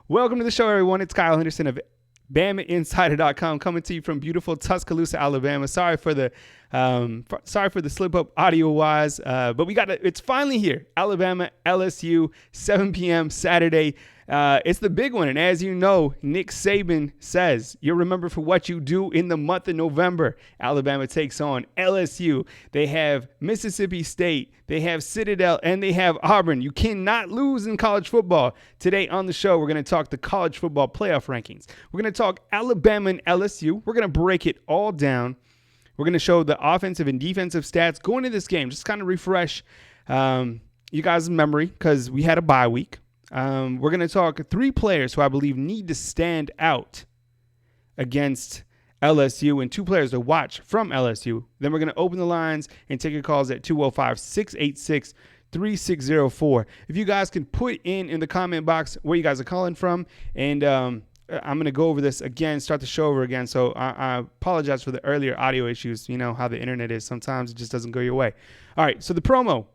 Welcome to the show, everyone. It's Kyle Henderson of Bama Insider.com coming to you from beautiful Tuscaloosa, Alabama. Sorry for the slip up audio wise, but it's finally here. Alabama, LSU, 7 p.m. Saturday. It's the big one, and as you know, Nick Saban says you'll remember for what you do in the month of November. Alabama takes on LSU. They have Mississippi State, they have Citadel, and they have Auburn. You cannot lose in college football. Today on the show, we're going to talk the college football playoff rankings. We're going to talk Alabama and LSU. We're going to break it all down. We're going to show the offensive and defensive stats going into this game, just kind of refresh you guys' memory because we had a bye week. We're going to talk 3 players who I believe need to stand out against LSU and 2 players to watch from LSU. Then we're going to open the lines and take your calls at 205-686-3604. If you guys can put in the comment box where you guys are calling from, and I'm going to go over this again, start the show over again. So I apologize for the earlier audio issues. You know how the internet is. Sometimes it just doesn't go your way. All right, so the promo.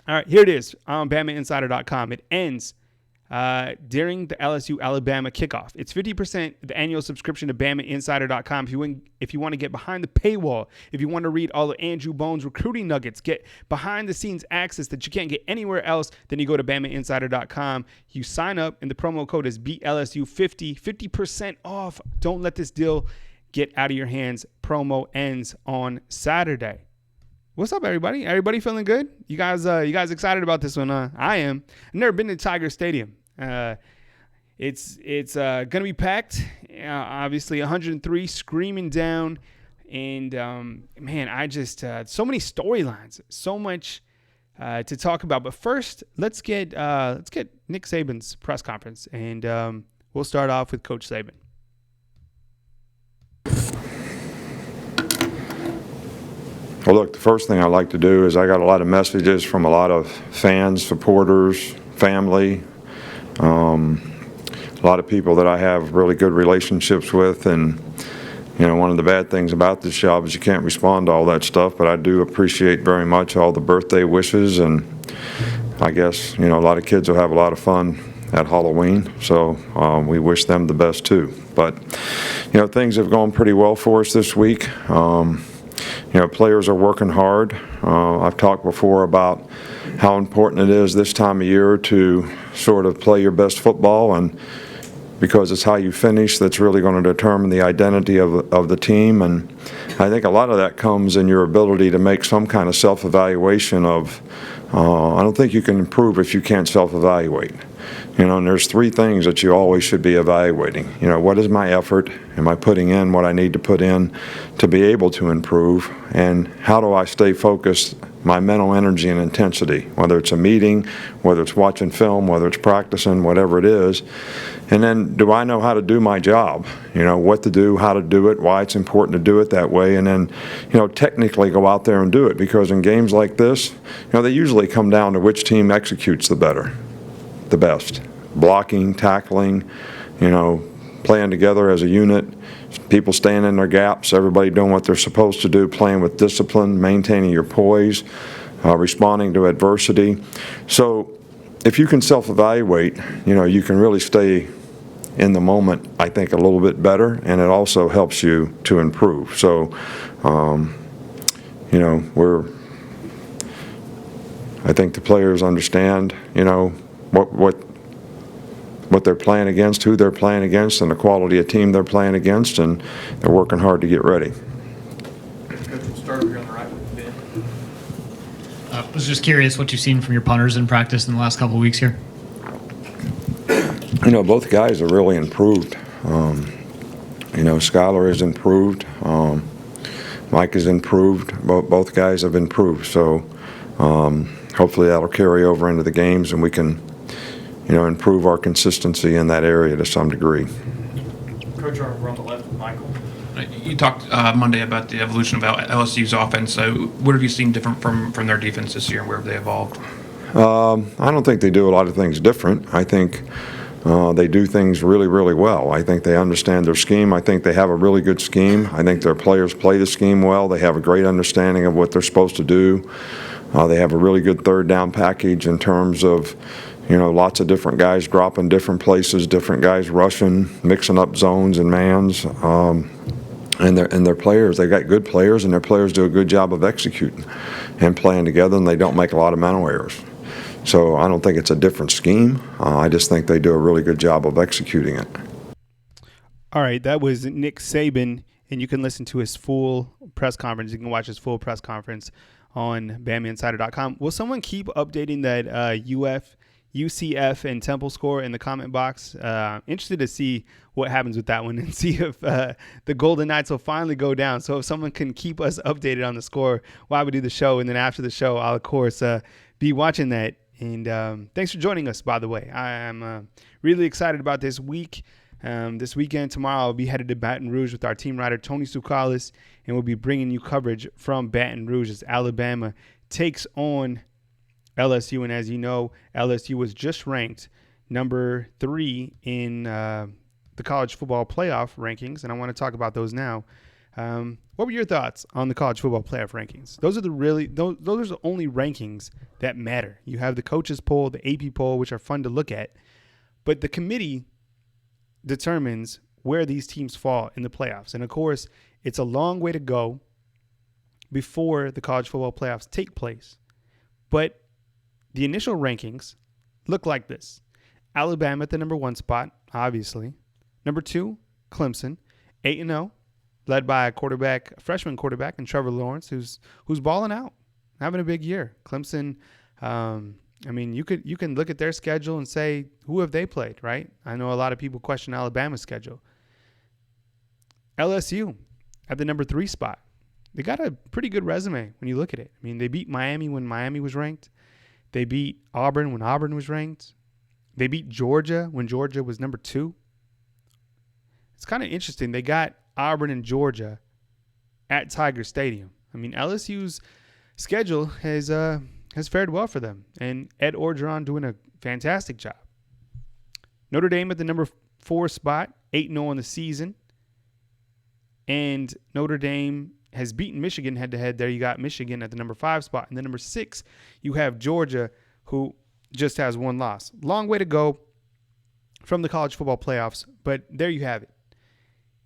All right, here it is on BamaInsider.com. It ends during the LSU-Alabama kickoff. It's 50% the annual subscription to BamaInsider.com. If you want to get behind the paywall, if you want to read all the Andrew Bones recruiting nuggets, get behind-the-scenes access that you can't get anywhere else, then you go to BamaInsider.com. You sign up, and the promo code is BLSU50, 50% off. Don't let this deal get out of your hands. Promo ends on Saturday. What's up, everybody? Everybody feeling good? You guys excited about this one? I am. I've never been to Tiger Stadium. It's gonna be packed. Obviously, 103 screaming down, and man, I just so many storylines, so much to talk about. But first, let's get Nick Saban's press conference, and we'll start off with Coach Saban. Well, look, the first thing I like to do is I got a lot of messages from a lot of fans, supporters, family, a lot of people that I have really good relationships with. And, you know, one of the bad things about this job is you can't respond to all that stuff, but I do appreciate very much all the birthday wishes. And I guess, you know, a lot of kids will have a lot of fun at Halloween, so we wish them the best too. But, you know, things have gone pretty well for us this week. You know, players are working hard. I've talked before about how important it is this time of year to sort of play your best football, and because it's how you finish that's really going to determine the identity of the team. And I think a lot of that comes in your ability to make some kind of self-evaluation of, I don't think you can improve if you can't self-evaluate. You know, and there's 3 things that you always should be evaluating. You know, what is my effort? Am I putting in what I need to put in to be able to improve? And how do I stay focused, my mental energy and intensity, whether it's a meeting, whether it's watching film, whether it's practicing, whatever it is. And then do I know how to do my job? You know, what to do, how to do it, why it's important to do it that way, and then, you know, technically go out there and do it. Because in games like this, you know, they usually come down to which team executes the best. Blocking, tackling, you know, playing together as a unit, people staying in their gaps, everybody doing what they're supposed to do, playing with discipline, maintaining your poise, responding to adversity. So if you can self-evaluate, you know, you can really stay in the moment, I think, a little bit better, and it also helps you to improve. So, you know, I think the players understand, you know, what they're playing against, who they're playing against, and the quality of team they're playing against, and they're working hard to get ready. We'll start over here on the right with Ben. I was just curious what you've seen from your punters in practice in the last couple of weeks here. You know, both guys are really improved. You know, Skylar has improved. Mike has improved. Both guys have improved. So hopefully that'll carry over into the games, and we can, you know, improve our consistency in that area to some degree. Coach, we're on the left with Michael. You talked Monday about the evolution of LSU's offense. So what have you seen different from their defense this year, and where have they evolved? I don't think they do a lot of things different. I think they do things really, really well. I think they understand their scheme. I think they have a really good scheme. I think their players play the scheme well. They have a great understanding of what they're supposed to do. They have a really good third down package in terms of, lots of different guys dropping different places, different guys rushing, mixing up zones and mans. And their players, they got good players, and their players do a good job of executing and playing together, and they don't make a lot of mental errors. So I don't think it's a different scheme. I just think they do a really good job of executing it. All right, that was Nick Saban, and you can listen to his full press conference. You can watch his full press conference on BamaInsider.com. Will someone keep updating that UCF and Temple score in the comment box? Interested to see what happens with that one and see if the Golden Knights will finally go down. So if someone can keep us updated on the score while we do the show, and then after the show, I'll, of course, be watching that. And thanks for joining us, by the way. I am really excited about this week. This weekend, tomorrow, I'll be headed to Baton Rouge with our team writer, Tony Tsoukalis, and we'll be bringing you coverage from Baton Rouge as Alabama takes on LSU. And as you know, LSU was just ranked number 3 in the college football playoff rankings, and I want to talk about those now. What were your thoughts on the college football playoff rankings? Those are the only rankings that matter. You have the coaches poll, the AP poll, which are fun to look at, but the committee determines where these teams fall in the playoffs. And of course, it's a long way to go before the college football playoffs take place. But the initial rankings look like this. Alabama at the number 1 spot, obviously. Number 2, Clemson, 8-0, led by a freshman quarterback, and Trevor Lawrence, who's balling out, having a big year. Clemson, you can look at their schedule and say, who have they played, right? I know a lot of people question Alabama's schedule. LSU at the number 3 spot. They got a pretty good resume when you look at it. I mean, they beat Miami when Miami was ranked. They beat Auburn when Auburn was ranked. They beat Georgia when Georgia was number 2. It's kind of interesting. They got Auburn and Georgia at Tiger Stadium. I mean, LSU's schedule has fared well for them, and Ed Orgeron doing a fantastic job. Notre Dame at the number 4 spot, 8-0 on the season, and Notre Dame has beaten Michigan head-to-head. There you got Michigan at the number 5 spot, and then number 6, you have Georgia, who just has 1 loss. Long way to go from the college football playoffs, but there you have it.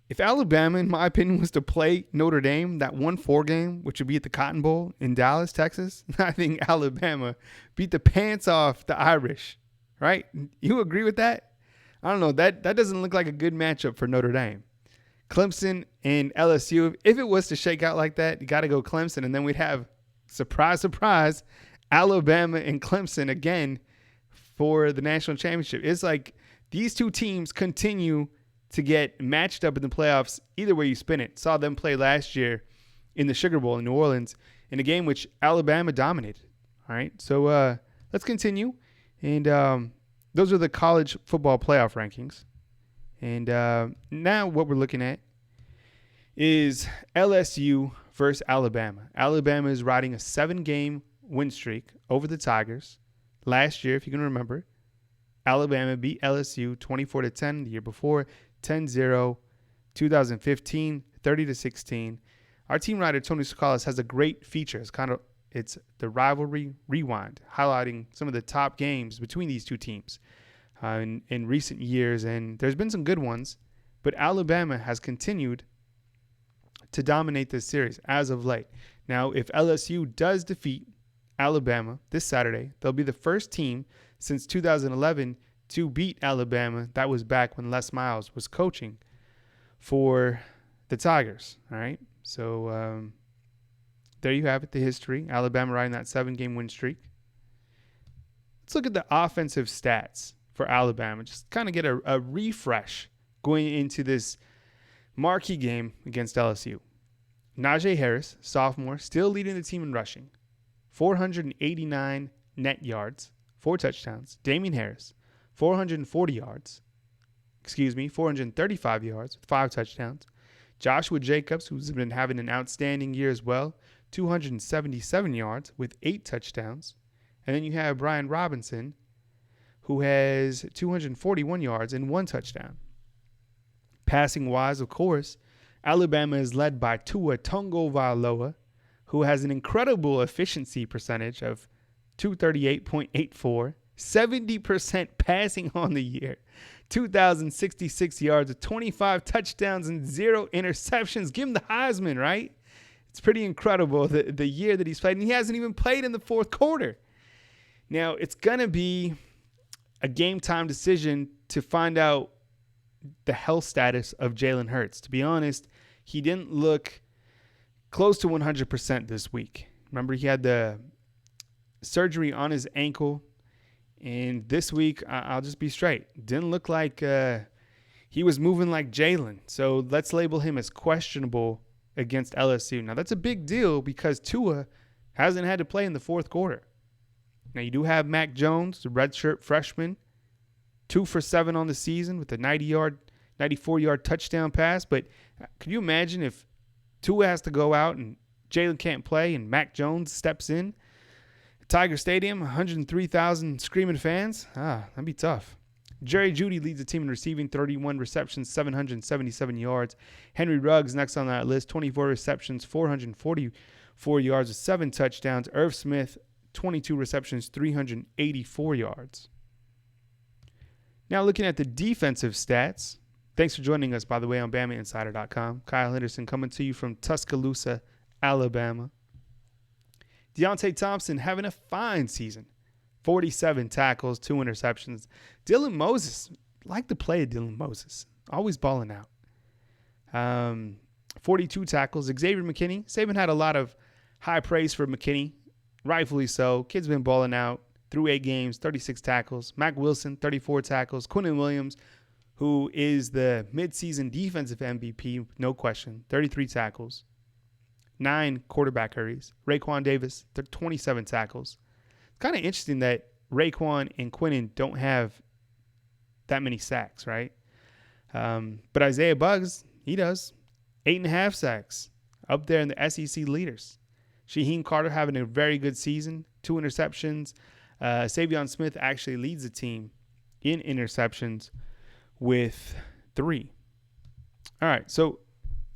If Alabama, in my opinion, was to play Notre Dame, that 1-4 game, which would be at the Cotton Bowl in Dallas, Texas, I think Alabama beat the pants off the Irish, right? You agree with that? I don't know. That doesn't look like a good matchup for Notre Dame. Clemson and LSU, if it was to shake out like that, you got to go Clemson, and then we'd have, surprise, surprise, Alabama and Clemson again for the national championship. It's like these two teams continue to get matched up in the playoffs either way you spin it. Saw them play last year in the Sugar Bowl in New Orleans in a game which Alabama dominated. All right, so let's continue. And those are the college football playoff rankings. And now what we're looking at is LSU versus Alabama. Alabama is riding a 7-game win streak over the Tigers. Last year, if you can remember, Alabama beat LSU 24-10. The year before, 10-0. 2015, 30-16. Our team writer, Tony Tsoukalis, has a great feature. It's the rivalry rewind, highlighting some of the top games between these two teams in recent years. And there's been some good ones, but Alabama has continued to dominate this series as of late. Now, if LSU does defeat Alabama this Saturday, they'll be the first team since 2011 to beat Alabama. That was back when Les Miles was coaching for the Tigers. All right, so there you have it, the history. Alabama riding that 7-game win streak. Let's look at the offensive stats for Alabama. Just kind of get a refresh going into this marquee game against LSU. Najee Harris, sophomore, still leading the team in rushing. 489 net yards, 4 touchdowns. Damian Harris, 435 yards with 5 touchdowns. Joshua Jacobs, who's been having an outstanding year as well, 277 yards with 8 touchdowns. And then you have Brian Robinson, who has 241 yards and 1 touchdown. Passing-wise, of course, Alabama is led by Tua Tagovailoa, who has an incredible efficiency percentage of 238.84 70% passing on the year, 2,066 yards with 25 touchdowns and 0 interceptions. Give him the Heisman, right? It's pretty incredible the year that he's played, and he hasn't even played in the fourth quarter. Now, it's going to be a game-time decision to find out the health status of Jalen Hurts. To be honest, he didn't look close to 100% this week. Remember, he had the surgery on his ankle, and this week, I'll just be straight, didn't look like he was moving like Jalen. So let's label him as questionable against LSU. Now, that's a big deal because Tua hasn't had to play in the fourth quarter. Now, you do have Mac Jones, the redshirt freshman, 2 for 7 on the season with a 94-yard touchdown pass. But can you imagine if Tua has to go out and Jalen can't play and Mac Jones steps in? Tiger Stadium, 103,000 screaming fans. That'd be tough. Jerry Jeudy leads the team in receiving, 31 receptions, 777 yards. Henry Ruggs next on that list, 24 receptions, 444 yards with 7 touchdowns. Irv Smith, 22 receptions, 384 yards. Now looking at the defensive stats. Thanks for joining us, by the way, on BamaInsider.com. Kyle Henderson coming to you from Tuscaloosa, Alabama. Deontay Thompson having a fine season. 47 tackles, 2 interceptions. Dylan Moses, like the play of Dylan Moses, always balling out. 42 tackles. Xavier McKinney. Saban had a lot of high praise for McKinney, rightfully so. Kid's been balling out through 8 games, 36 tackles. Mac Wilson, 34 tackles. Quinnen Williams, who is the midseason defensive MVP, no question, 33 tackles. 9 quarterback hurries. Raekwon Davis, 27 tackles. It's kind of interesting that Raekwon and Quinnen don't have that many sacks, right? But Isaiah Buggs, he does. 8.5 sacks, up there in the SEC leaders. Shaheem Carter having a very good season, 2 interceptions. Savion Smith actually leads the team in interceptions with 3. All right, so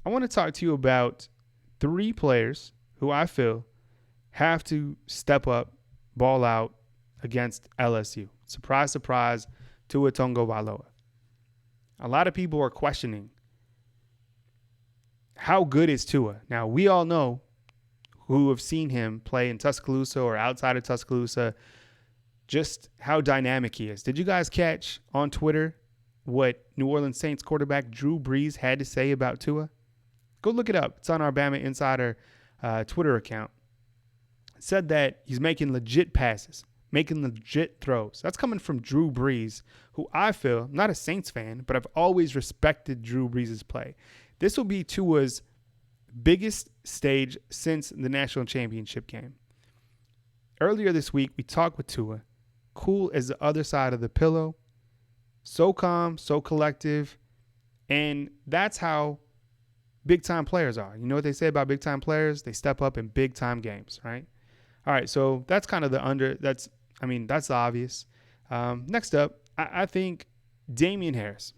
I want to talk to you about 3 players who I feel have to step up, ball out against LSU. Surprise, surprise, Tua Tagovailoa. A lot of people are questioning how good is Tua. Now, we all know who have seen him play in Tuscaloosa or outside of Tuscaloosa just how dynamic he is. Did you guys catch on Twitter what New Orleans Saints quarterback Drew Brees had to say about Tua? Go look it up. It's on our Bama Insider Twitter account. It said that he's making legit passes, making legit throws. That's coming from Drew Brees, who I feel, I'm not a Saints fan, but I've always respected Drew Brees' play. This will be Tua's biggest stage since the national championship game. Earlier this week, we talked with Tua. Cool as the other side of the pillow. So calm, so collective. And that's how big-time players are. You know what they say about big-time players? They step up in big-time games, right? All right, so that's kind of that's the obvious. Next up, I think Damian Harris,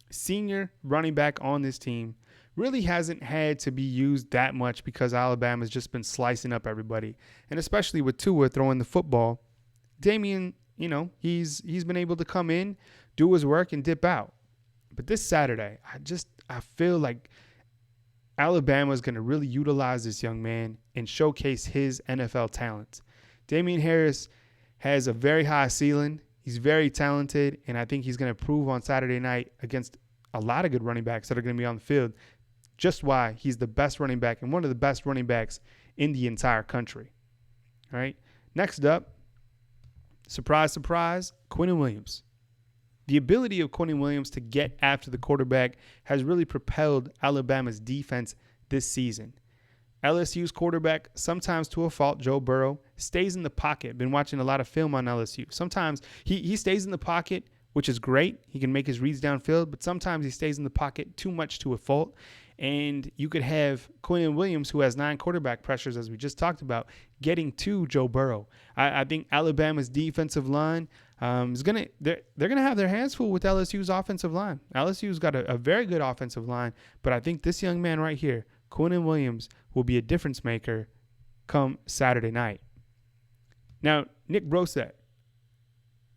senior running back on this team, really hasn't had to be used that much because Alabama's just been slicing up everybody. And especially with Tua throwing the football, Damian, he's been able to come in, do his work, and dip out. But this Saturday, I feel like Alabama is going to really utilize this young man and showcase his NFL talents. Damian Harris has a very high ceiling. He's very talented, and I think he's going to prove on Saturday night against a lot of good running backs that are going to be on the field just why he's the best running back and one of the best running backs in the entire country. All right. Next up, surprise, surprise, Quinnen Williams. The ability of Quinnen Williams to get after the quarterback has really propelled Alabama's defense this season. LSU's quarterback, sometimes to a fault, Joe Burrow, stays in the pocket. Been watching a lot of film on LSU. Sometimes he stays in the pocket, which is great. He can make his reads downfield, but sometimes he stays in the pocket too much to a fault. And you could have Quinnen Williams, who has 9 quarterback pressures, as we just talked about, getting to Joe Burrow. I think Alabama's defensive line is they're gonna have their hands full with LSU's offensive line. LSU's got a very good offensive line, but I think this young man right here, Quinnen Williams, will be a difference maker come Saturday night. Now, Nick Brossette,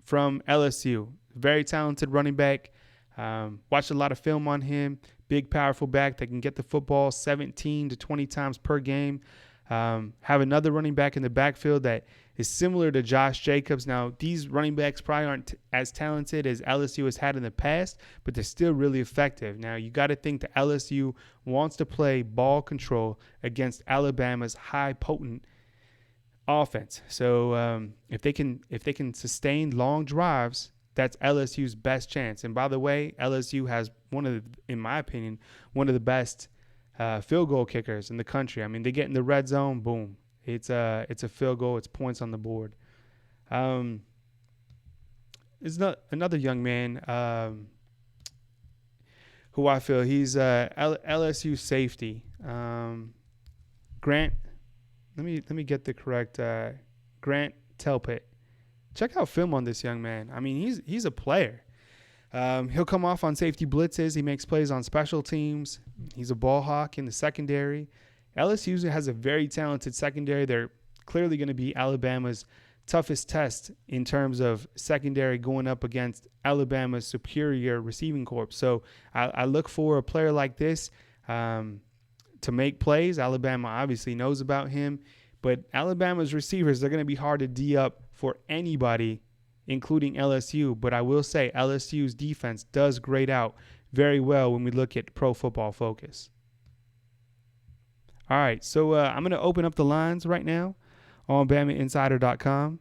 from LSU. Very talented running back. Watched a lot of film on him. Big, powerful back that can get the football 17 to 20 times per game. Have another running back in the backfield that is similar to Josh Jacobs. Now, these running backs probably aren't as talented as LSU has had in the past, but they're still really effective. Now, you got to think that LSU wants to play ball control against Alabama's high, potent offense. So if they can sustain long drives, that's LSU's best chance. And by the way, LSU has in my opinion, one of the best field goal kickers in the country. I mean, they get in the red zone, boom. It's a field goal. It's points on the board. There's another young man who I feel he's LSU safety. Grant. Let me get the correct Grant Telpit. Check out film on this young man. I mean, he's a player. He'll come off on safety blitzes. He makes plays on special teams. He's a ball hawk in the secondary. LSU has a very talented secondary. They're clearly going to be Alabama's toughest test in terms of secondary going up against Alabama's superior receiving corps. So I look for a player like this to make plays. Alabama obviously knows about him. But Alabama's receivers, they're going to be hard to D up for anybody, including LSU. But I will say LSU's defense does grade out very well when we look at Pro Football Focus. All right, so I'm going to open up the lines right now on BamaInsider.com.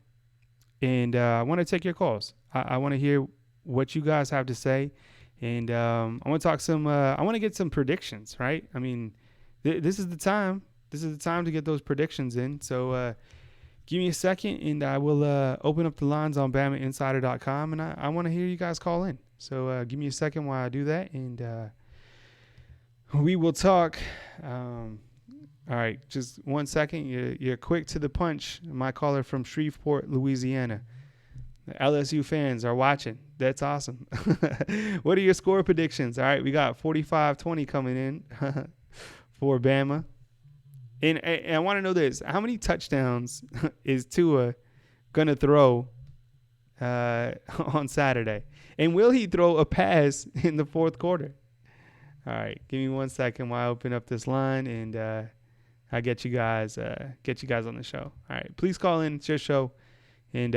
And I want to take your calls. I want to hear what you guys have to say. And I want to talk I want to get some predictions, right? I mean, this is the time. This is the time to get those predictions in. So give me a second, and I will open up the lines on BamaInsider.com, and I want to hear you guys call in. So give me a second while I do that, and we will talk. All right, just 1 second. You're quick to the punch. My caller from Shreveport, Louisiana. The LSU fans are watching. That's awesome. What are your score predictions? All right, we got 45-20 coming in for Bama. And I want to know this. How many touchdowns is Tua going to throw on Saturday? And will he throw a pass in the fourth quarter? All right, give me 1 second while I open up this line, and I'll get you guys on the show. All right, please call in. It's your show. And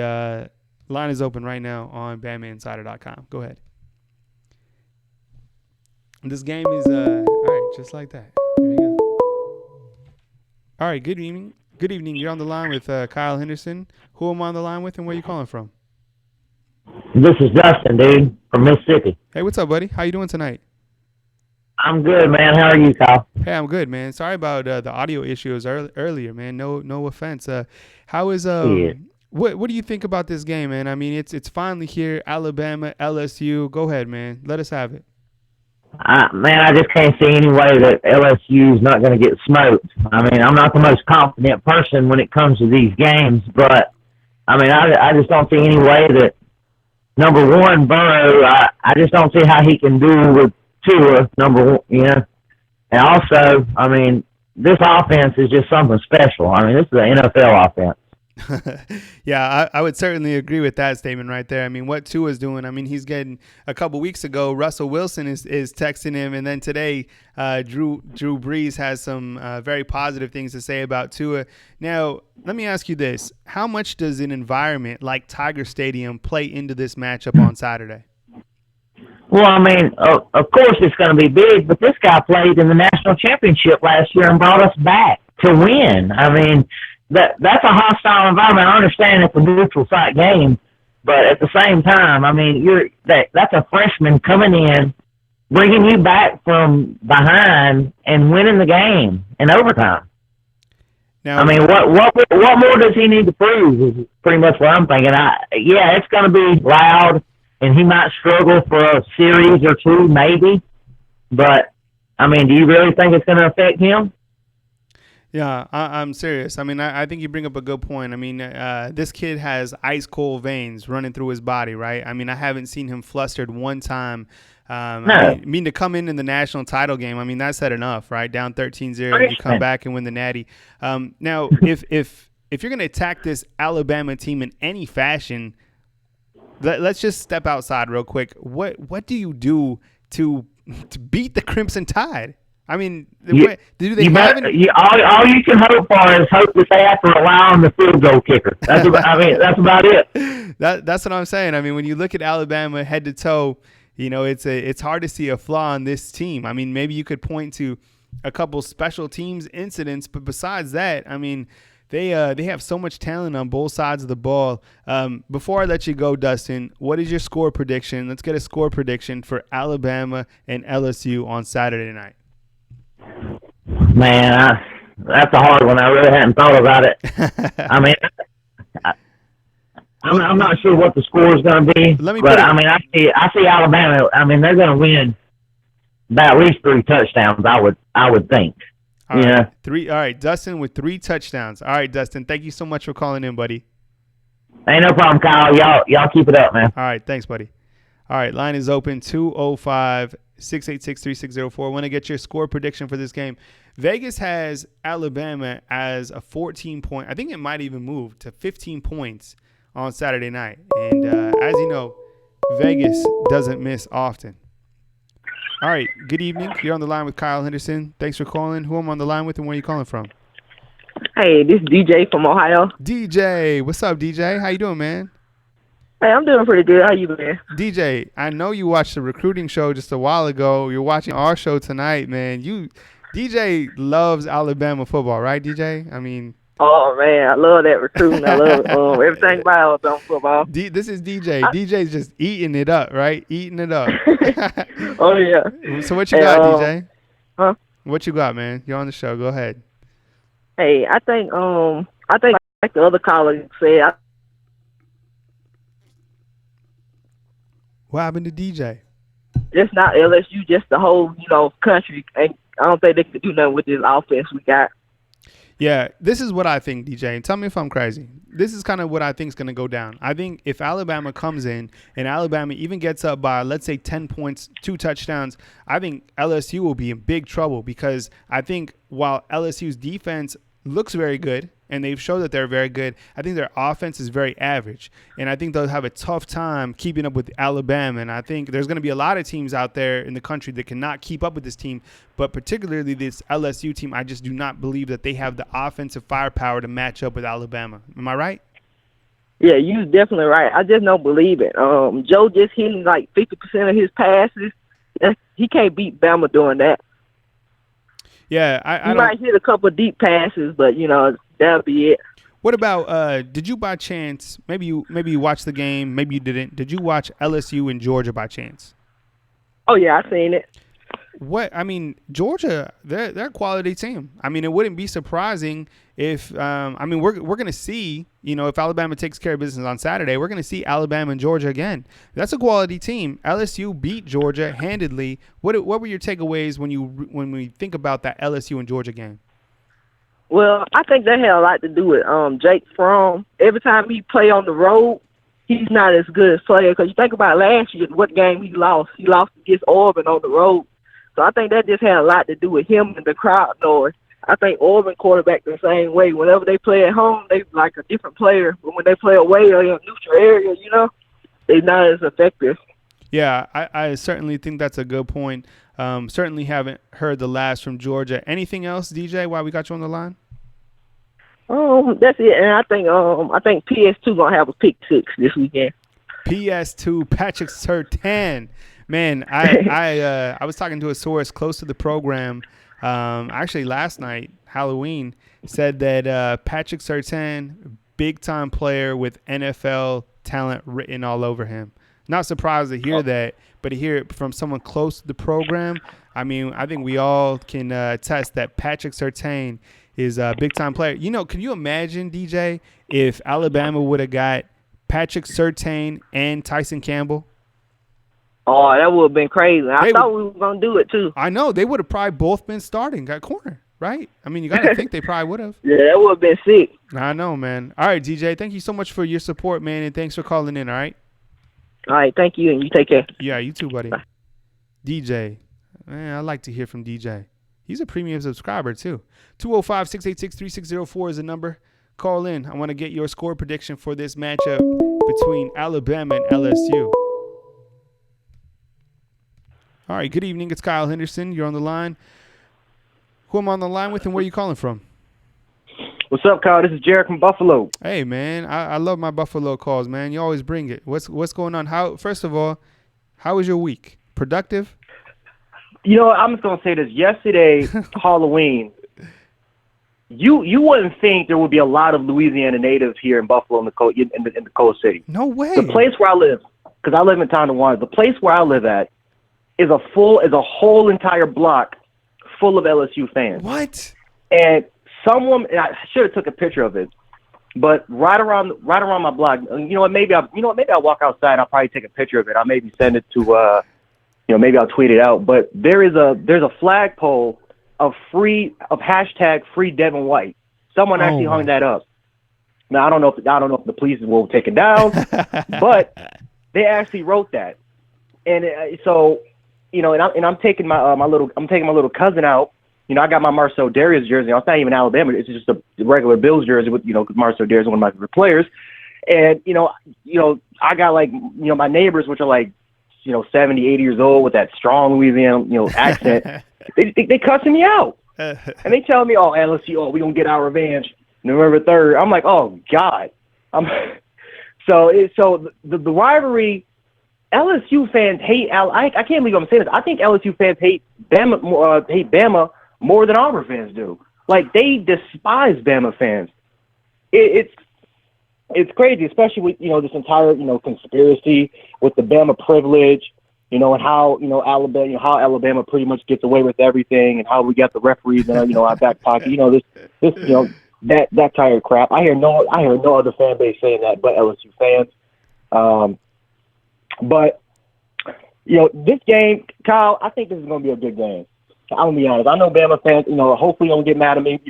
line is open right now on BamaInsider.com. Go ahead. And this game is all right, just like that. Here we go. All right, good evening. Good evening. You're on the line with Kyle Henderson. Who am I on the line with, and where are you calling from? This is Dustin, dude, from Mississippi. Hey, what's up, buddy? How you doing tonight? I'm good, man. How are you, Kyle? Hey, I'm good, man. Sorry about the audio issues earlier, man. No offense. How is what do you think about this game, man? I mean, it's finally here. Alabama, LSU. Go ahead, man. Let us have it. Man, I just can't see any way that LSU is not going to get smoked. I mean, I'm not the most confident person when it comes to these games, but I mean, I just don't see any way that, number one, Burrow, I just don't see how he can do with Tua, number one, you know. And also, I mean, this offense is just something special. I mean, this is an NFL offense. Yeah, I would certainly agree with that statement right there. I mean, what Tua's doing, I mean, he's getting a couple weeks ago, Russell Wilson is texting him, and then today Drew Brees has some very positive things to say about Tua. Now, let me ask you this. How much does an environment like Tiger Stadium play into this matchup on Saturday? Well, I mean, of course it's going to be big, but this guy played in the national championship last year and brought us back to win. I mean, that's a hostile environment. I understand it's a neutral site game, but at the same time, I mean, that's a freshman coming in, bringing you back from behind and winning the game in overtime. Now, I mean, what more does he need to prove is pretty much what I'm thinking. Yeah, it's going to be loud, and he might struggle for a series or two, maybe. But, I mean, do you really think it's going to affect him? Yeah, I'm serious. I mean, I think you bring up a good point. I mean, this kid has ice cold veins running through his body, right? I mean, I haven't seen him flustered one time. No. I mean, to come in the national title game, I mean, that's said enough, right? Down 13-0, you come back and win the Natty. Now, if you're going to attack this Alabama team in any fashion, let's just step outside real quick. What do you do to beat the Crimson Tide? I mean, all you can hope for is hope that they have to rely on the field goal kicker. That's about it. That's what I'm saying. I mean, when you look at Alabama head to toe, it's hard to see a flaw in this team. I mean, maybe you could point to a couple special teams incidents, but besides that, I mean, they have so much talent on both sides of the ball. Before I let you go, Dustin, what is your score prediction? Let's get a score prediction for Alabama and LSU on Saturday night. Man, that's a hard one. I really hadn't thought about it. I mean, I'm not sure what the score is going to be. I see Alabama. I mean, they're going to win by at least 3 touchdowns. I would think. All right. 3. All right, Dustin with 3 touchdowns. All right, Dustin, thank you so much for calling in, buddy. Ain't no problem, Kyle. Y'all keep it up, man. All right, thanks, buddy. All right, line is open 205-686-3604. Want to get your score prediction for this game. Vegas has Alabama as a 14-point. I think it might even move to 15 points on Saturday night. And as you know, Vegas doesn't miss often. All right, good evening. You're on the line with Kyle Henderson. Thanks for calling. Who am I on the line with and where are you calling from? Hey, this is DJ from Ohio. DJ, what's up, DJ? How you doing, man? Hey, I'm doing pretty good. How you been? DJ, I know you watched the recruiting show just a while ago. You're watching our show tonight, man. DJ loves Alabama football, right, DJ? I mean, oh man, I love that recruiting. I love everything about Alabama football. This is DJ. DJ's just eating it up, right? Eating it up. Oh yeah. So what you got, DJ? Huh? What you got, man? You're on the show. Go ahead. Hey, I think like the other colleague said. What happened to DJ? Just not LSU, just the whole country. And I don't think they could do nothing with this offense we got. Yeah, this is what I think, DJ. And tell me if I'm crazy. This is kind of what I think is going to go down. I think if Alabama comes in and Alabama even gets up by, let's say, 10 points, 2 touchdowns, I think LSU will be in big trouble because I think while LSU's defense looks very good and they've showed that they're very good, I think their offense is very average. And I think they'll have a tough time keeping up with Alabama. And I think there's going to be a lot of teams out there in the country that cannot keep up with this team. But particularly this LSU team, I just do not believe that they have the offensive firepower to match up with Alabama. Am I right? Yeah, you're definitely right. I just don't believe it. Joe just hitting like 50% of his passes. He can't beat Bama doing that. Yeah, I might hit a couple of deep passes, but that'll be it. What about? Did you by chance? Maybe you watched the game. Maybe you didn't. Did you watch LSU and Georgia by chance? Oh yeah, I seen it. Georgia, they're a quality team. I mean, it wouldn't be surprising if we're going to see, if Alabama takes care of business on Saturday, we're going to see Alabama and Georgia again. That's a quality team. LSU beat Georgia handedly. What were your takeaways when we think about that LSU and Georgia game? Well, I think that had a lot to do with Jake Fromm. Every time he play on the road, he's not as good as player. Because you think about last year, what game he lost? He lost against Auburn on the road. So I think that just had a lot to do with him and the crowd noise. I think Auburn quarterback the same way. Whenever they play at home, they like a different player. But when they play away or in a neutral area, they're not as effective. Yeah, I certainly think that's a good point. Certainly haven't heard the last from Georgia. Anything else, DJ, while we got you on the line? That's it. And I think PS2 gonna have a pick 6 this weekend. PS2, Patrick Surtain. Man, I was talking to a source close to the program. Actually, last night, Halloween, said that Patrick Surtain, big time player with NFL talent written all over him. Not surprised to hear that, but to hear it from someone close to the program, I mean, I think we all can attest that Patrick Surtain is a big time player. Can you imagine, DJ, if Alabama would have got Patrick Surtain and Tyson Campbell? Oh, that would have been crazy. I thought we were going to do it, too. I know. They would have probably both been starting at corner, right? I mean, you got to think they probably would have. Yeah, that would have been sick. I know, man. All right, DJ, thank you so much for your support, man, and thanks for calling in, all right? All right, thank you, and you take care. Yeah, you too, buddy. Bye. DJ. Man, I like to hear from DJ. He's a premium subscriber, too. 205-686-3604 is the number. Call in. I want to get your score prediction for this matchup. between Alabama and LSU. All right, good evening. It's Kyle Henderson. You're on the line. Who am I on the line with, and where are you calling from? What's up, Kyle? This is Jared from Buffalo. Hey, man. I love my Buffalo calls, man. You always bring it. What's going on? First of all, how was your week? Productive? You know, I'm just gonna say this. Yesterday, Halloween. You wouldn't think there would be a lot of Louisiana natives here in Buffalo in the coast city. No way. The place where I live, because I live in Tonawanda, the place where I live at is a whole entire block full of LSU fans. What? And and I should have took a picture of it, but right around my block, maybe I'll walk outside. I'll probably take a picture of it. I'll maybe send it to, maybe I'll tweet it out. But there's a flagpole of hashtag free Devin White. Someone actually hung that up. Now I don't know if the police will take it down, but they actually wrote that. And I'm taking my little cousin out. I got my Marcel Darius jersey. It's not even Alabama. It's just a regular Bills jersey with, because Marcel Darius is one of my favorite players. And, I got my neighbors, which are 70, 80 years old with that strong Louisiana, accent. they cussing me out. And they telling me, oh, LSU, we going to get our revenge November 3rd. I'm like, oh, God. So the rivalry, LSU fans hate I can't believe I'm saying this. I think LSU fans hate Bama more than Auburn fans do. They despise Bama fans. It's crazy, especially with this entire conspiracy with the Bama privilege, and how Alabama pretty much gets away with everything, and how we got the referees in our back pocket. That kind of crap. I hear no other fan base saying that but LSU fans. But this game, Kyle, I think this is going to be a good game. I'm going to be honest. I know Bama fans, hopefully don't get mad at me.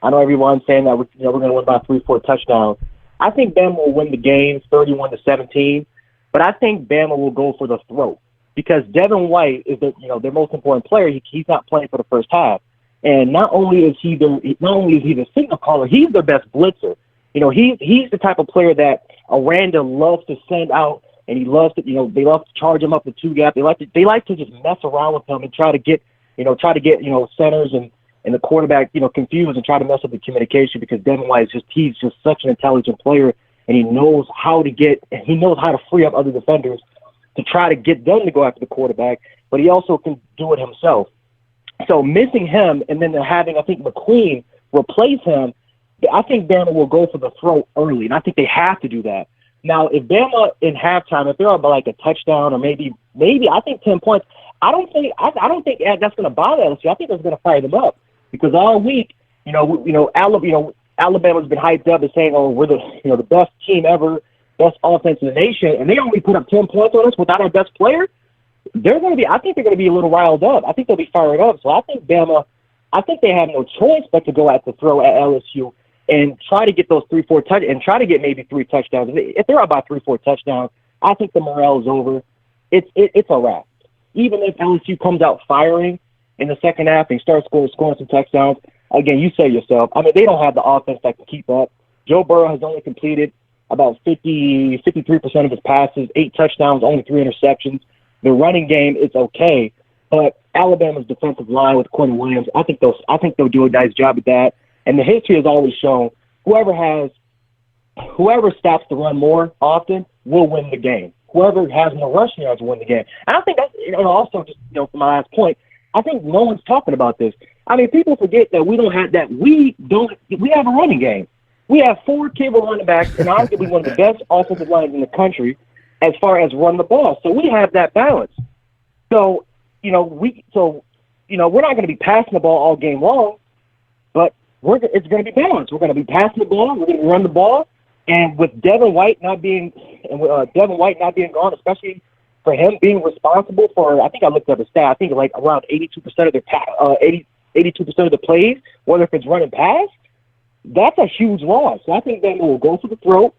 I know everyone's saying that we're going to win by 3-4 touchdowns. I think Bama will win the game 31-17, but I think Bama will go for the throat because Devin White is their most important player. He's not playing for the first half, and not only is he the signal caller, he's their best blitzer. He's the type of player that Aranda loves to send out, and he loves to they love to charge him up the two gap. They like to just mess around with him and try to get centers and the quarterback, confused and try to mess up the communication because Devin White he's just such an intelligent player and he knows how to free up other defenders to try to get them to go after the quarterback, but he also can do it himself. So missing him and then having, I think, McQueen replace him, I think Bama will go for the throat early, and I think they have to do that. Now, if Bama in halftime, if they're up by a touchdown or maybe I think 10 points, I don't think that's going to bother LSU. I think that's going to fire them up because all week, Alabama's been hyped up and saying, "Oh, we're the best team ever, best offense in the nation," and they only put up 10 points on us without our best player. I think they're going to be a little riled up. I think they'll be fired up. So I think Bama, they have no choice but to go at the throw at LSU and try to get those 3-4 touchdowns and try to get maybe 3 touchdowns. If they're up by 3-4 touchdowns, I think the morale is over. It's a wrap. Even if LSU comes out firing in the second half and starts scoring some touchdowns, again, you say yourself, they don't have the offense that can keep up. Joe Burrow has only completed about 53% of his passes, 8 touchdowns, only 3 interceptions. The running game, it's okay, but Alabama's defensive line with Quentin Williams, I think they'll do a nice job at that. And the history has always shown whoever stops to run more often will win the game. Whoever has more rushing yards will win the game. And I think that's also just for my last point. I think no one's talking about this. People forget that we don't have that. We have a running game. We have 4 capable running backs, and arguably one of the best offensive lines in the country as far as run the ball. So we have that balance. So we're not going to be passing the ball all game long, but it's going to be balanced. We're going to be passing the ball. We're going to run the ball. And with Devin White not being gone, especially for him being responsible for, I think I looked up his stat. I think around 82% of their 82% of the plays, whether if it's run and pass, that's a huge loss. So I think Bama will go for the throat,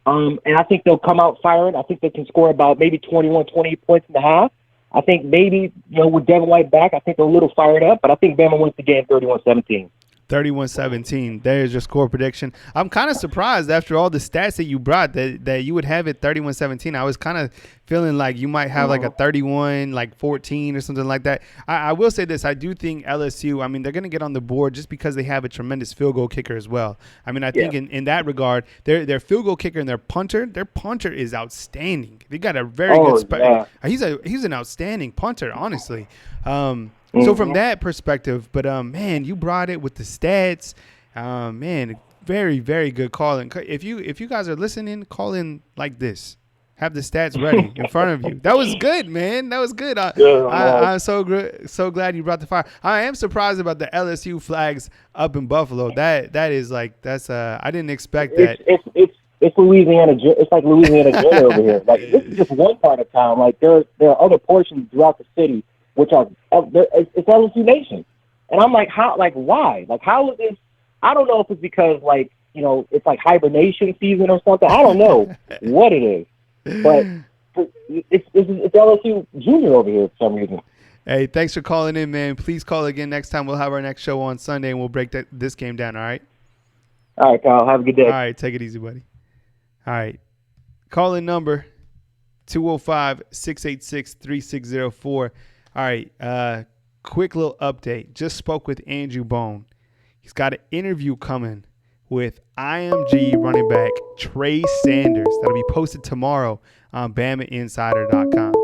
and I think they'll come out firing. I think they can score about maybe 21, 28 points in the half. I think maybe with Devin White back, I think they're a little fired up, but I think Bama wins the game 31-17. 31-17. There's your score prediction. I'm kind of surprised after all the stats that you brought that you would have it 31-17. I was kind of feeling like you might have like a 31, like 14 or something like that. I will say this. I do think LSU, I mean, they're going to get on the board just because they have a tremendous field goal kicker as well. I mean, I think in that regard, their field goal kicker and their punter is outstanding. They got a very good he's an outstanding punter, honestly. So from that perspective, but man, you brought it with the stats. Man, very, very good calling. If you guys are listening, call in like this. Have the stats ready in front of you. That was good, man. That was good. I'm so glad you brought the fire. I am surprised about the LSU flags up in Buffalo. That's I didn't expect that. It's Louisiana. It's like Louisiana Junior over here. Like this is just one part of town. Like there are other portions throughout the city which are it's LSU Nation, and I'm like, how? Like why? Like how is this? I don't know if it's because like it's like hibernation season or something. I don't know what it is, but it's LSU Junior over here for some reason. Hey, thanks for calling in, man. Please call again next time. We'll have our next show on Sunday, and we'll break this game down. All right. All right, Kyle. Have a good day. All right, take it easy, buddy. All right, call in number 205-686-3604. All right, quick little update. Just spoke with Andrew Bone. He's got an interview coming with IMG running back Trey Sanders that'll be posted tomorrow on BamaInsider.com.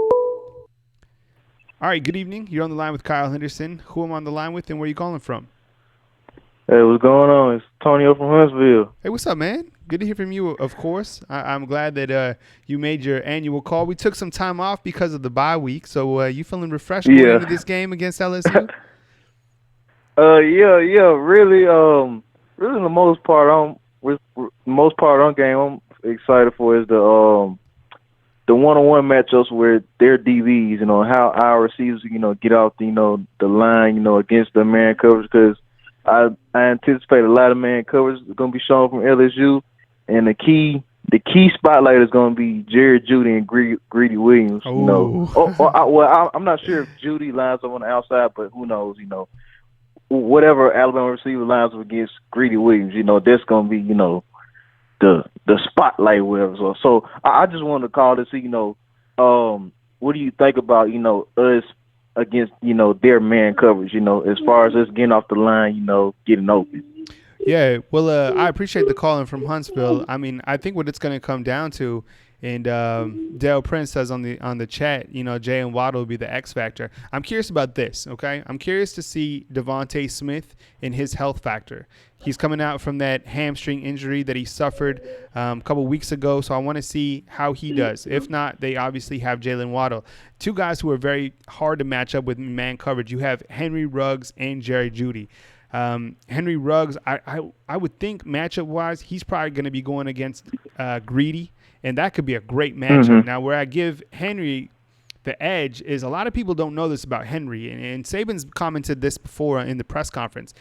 All right, good evening. You're on the line with Kyle Henderson. Who am I on the line with, and where are you calling from? Hey, what's going on? It's Tonio from Huntsville. Hey, what's up, man? Good to hear from you, of course. I'm glad that you made your annual call. We took some time off because of the bye week, so you feeling refreshed going into this game against LSU? Really, the most part on game I'm excited for is the one-on-one matchups where their DBs, how our receivers, get out the line, against the man coverage, because I anticipate a lot of man coverage is going to be shown from LSU, and the key spotlight is going to be Jared Judy and Greedy Williams. I'm not sure if Judy lines up on the outside, but who knows? Whatever Alabama receiver lines up against Greedy Williams, that's going to be the spotlight, whatever. So I just wanted to call to see what do you think about us against their man coverage, as far as us getting off the line, getting open. Yeah, well, I appreciate the calling from Huntsville. I mean, I think what it's going to come down to, and Dale Prince says on the chat, Jay and Waddle will be the X factor. I'm curious about this, okay? I'm curious to see Devontae Smith and his health factor. He's coming out from that hamstring injury that he suffered a couple weeks ago, so I want to see how he does. If not, they obviously have Jalen Waddle. Two guys who are very hard to match up with man coverage. You have Henry Ruggs and Jerry Jeudy. Henry Ruggs, I would think matchup-wise, he's probably going to be going against Greedy, and that could be a great matchup. Mm-hmm. Now, where I give Henry the edge is a lot of people don't know this about Henry, and Saban's commented this before in the press conference.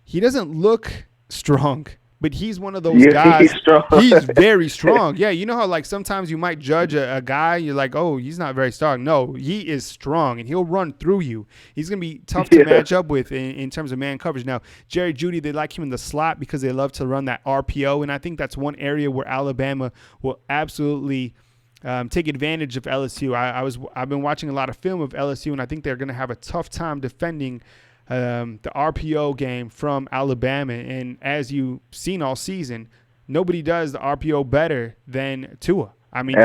He doesn't look strong, but he's one of those guys. He's very strong. Yeah, you know how like sometimes you might judge a guy, you're like, oh, he's not very strong. No, he is strong, and he'll run through you. He's going to be tough to match up with in terms of man coverage. Now, Jerry Jeudy, they like him in the slot because they love to run that RPO, and I think that's one area where Alabama will absolutely take advantage of LSU. I've been watching a lot of film of LSU, and I think they're going to have a tough time defending the RPO game from Alabama. And as you've seen all season, nobody does the RPO better than Tua. I mean,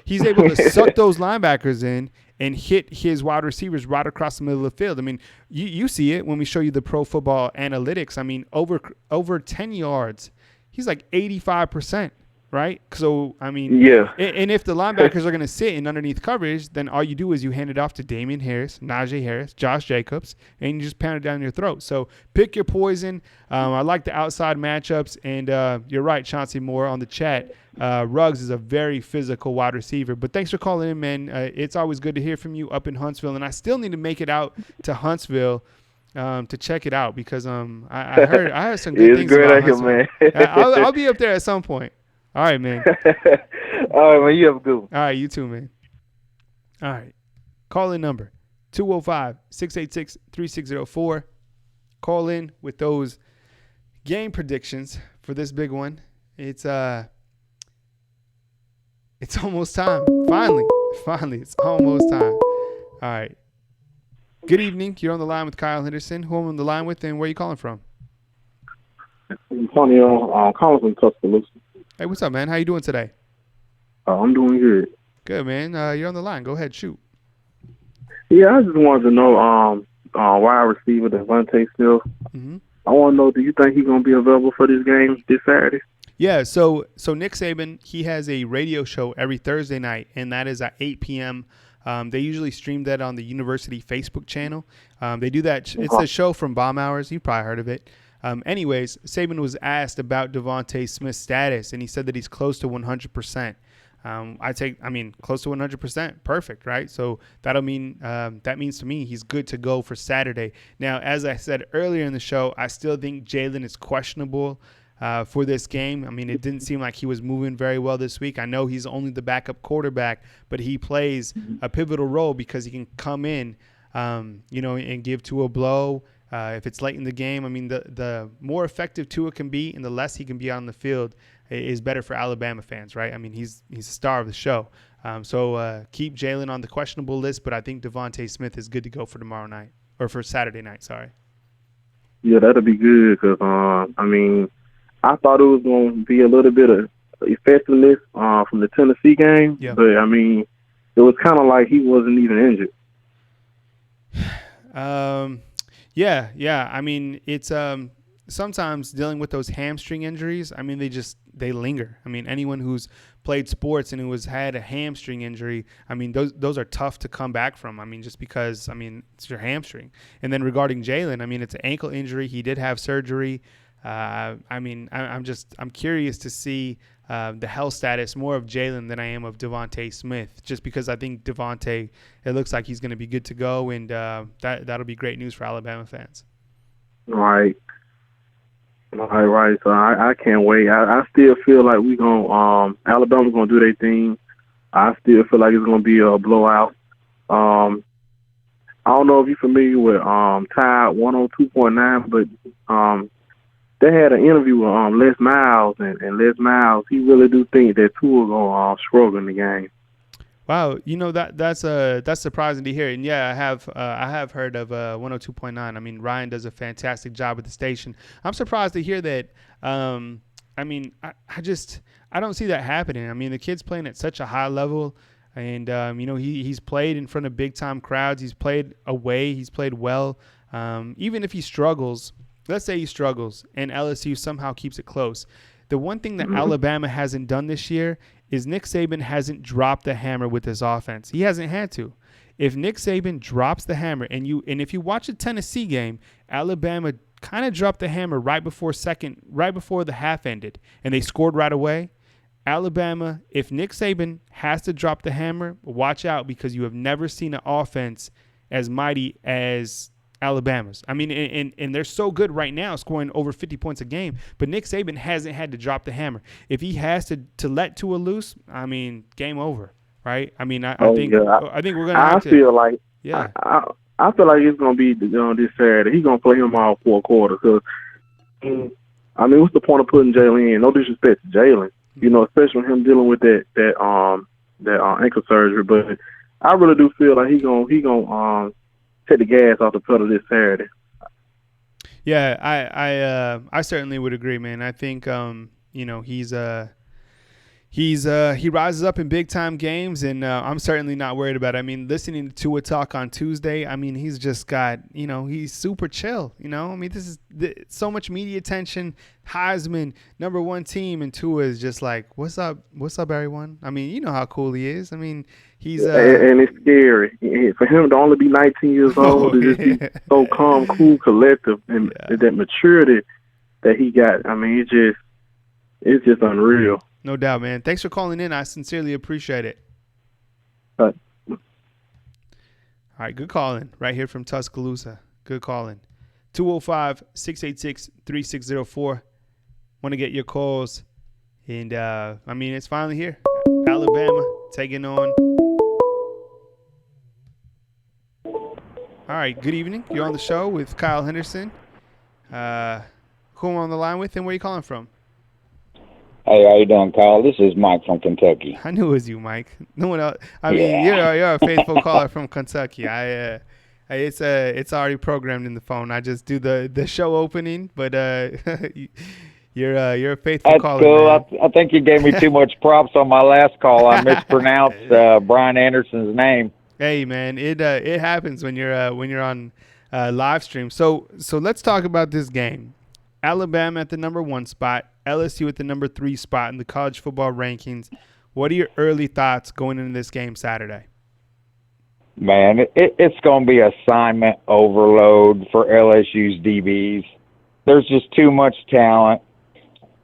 he's able to suck those linebackers in and hit his wide receivers right across the middle of the field. I mean, you see it when we show you the Pro Football Analytics. I mean, over 10 yards, he's like 85%. Right? So, I mean, and if the linebackers are going to sit in underneath coverage, then all you do is you hand it off to Damian Harris, Najee Harris, Josh Jacobs, and you just pound it down your throat. So pick your poison. I like the outside matchups, and you're right, Chauncey Moore on the chat. Ruggs is a very physical wide receiver. But thanks for calling in, man. It's always good to hear from you up in Huntsville, and I still need to make it out to Huntsville to check it out because I heard some good things about Huntsville. Man. I'll be up there at some point. All right, man. All right, man. You have a good one. All right, you too, man. All right. Call in number 205-686-3604. call in with those game predictions for this big one. It's almost time. Finally, it's almost time. All right. Good evening. You're on the line with Kyle Henderson. Who am I on the line with, and where are you calling from? Antonio, calling from Tuscaloosa. Hey, what's up, man? How you doing today? I'm doing good. Good, man. You're on the line. Go ahead, shoot. Yeah, I just wanted to know wide receiver Devontae Smith. Mm-hmm. I want to know, do you think he's going to be available for this game this Saturday? Yeah, so Nick Saban, he has a radio show every Thursday night, and that is at 8 p.m. They usually stream that on the university Facebook channel. They do that. It's a show from Bomb Hours. You've probably heard of it. Anyways, Saban was asked about Devontae Smith's status, and he said that he's close to 100%. Close to 100%. Perfect, right? So that means to me he's good to go for Saturday. Now, as I said earlier in the show, I still think Jalen is questionable for this game. I mean, it didn't seem like he was moving very well this week. I know he's only the backup quarterback, but he plays a pivotal role because he can come in, and give Tua a blow. If it's late in the game, I mean, the more effective Tua can be and the less he can be on the field is better for Alabama fans, right? I mean, he's the star of the show. So keep Jalen on the questionable list, but I think Devontae Smith is good to go for tomorrow night, or for Saturday night, sorry. Yeah, that'll be good because, I thought it was going to be a little bit of effectiveness from the Tennessee game, but, it was kind of like he wasn't even injured. Yeah. I mean, it's sometimes dealing with those hamstring injuries. I mean, they linger. I mean, anyone who's played sports and who has had a hamstring injury, I mean, those are tough to come back from. I mean, just because, it's your hamstring. And then regarding Jalen, I mean, it's an ankle injury. He did have surgery. I'm curious to see the health status more of Jalen than I am of Devontae Smith, just because I think Devontae, it looks like he's going to be good to go, and that'll be great news for Alabama fans. Right. So I can't wait. I still feel like Alabama's gonna do their thing. I still feel like it's gonna be a blowout. I don't know if you're familiar with Tide 102.9, but they had an interview with Les Miles, and Les Miles, he really do think that Tua gonna struggle in the game. Wow, that's surprising to hear. And yeah, I have heard of 102.9. I mean, Ryan does a fantastic job with the station. I'm surprised to hear that. I don't see that happening. I mean, the kid's playing at such a high level, and he's played in front of big time crowds. He's played away. He's played well. Even if he struggles, let's say he struggles, and LSU somehow keeps it close. The one thing that Alabama hasn't done this year is Nick Saban hasn't dropped the hammer with his offense. He hasn't had to. If Nick Saban drops the hammer, and if you watch the Tennessee game, Alabama kind of dropped the hammer right before the half ended, and they scored right away. Alabama, if Nick Saban has to drop the hammer, watch out, because you have never seen an offense as mighty as Alabama's. I mean, and they're so good right now, scoring over 50 points a game. But Nick Saban hasn't had to drop the hammer. If he has to let Tua loose, I mean, game over, right? I mean, I think we're gonna. I feel like it's gonna be this Saturday. He's gonna play him all 4 quarters. Cause what's the point of putting Jalen in? No disrespect to Jalen, especially with him dealing with that ankle surgery. But I really do feel like he gonna take the gas off the pedal this Saturday. Yeah, I certainly would agree, man. I think he rises up in big time games, and I'm certainly not worried about it. I mean, listening to Tua talk on Tuesday, I mean, he's just got, he's super chill. I mean, this is so much media attention. Heisman, #1 team, and Tua is just like, what's up, everyone? I mean, you know how cool he is. I mean, he's and it's scary for him to only be 19 years old. To just be so calm, cool, collective, and that maturity that he got. I mean, it's just unreal. No doubt, man. Thanks for calling in. I sincerely appreciate it. All right, good calling right here from Tuscaloosa. Good calling. 205-686-3604. Want to get your calls. And, it's finally here. Alabama taking on. All right, good evening. You're on the show with Kyle Henderson. Who am I on the line with, and where are you calling from? Hey, how you doing, Kyle? This is Mike from Kentucky. I knew it was you, Mike. No one else. I mean, you're a faithful caller from Kentucky. It's already programmed in the phone. I just do the show opening, but you're a faithful That's caller. cool. I think you gave me too much props on my last call. I mispronounced Brian Anderson's name. Hey, man, it happens when you're on live stream. So let's talk about this game. Alabama at the number 1 spot, LSU at the number 3 spot in the college football rankings. What are your early thoughts going into this game Saturday? Man, it's going to be assignment overload for LSU's DBs. There's just too much talent.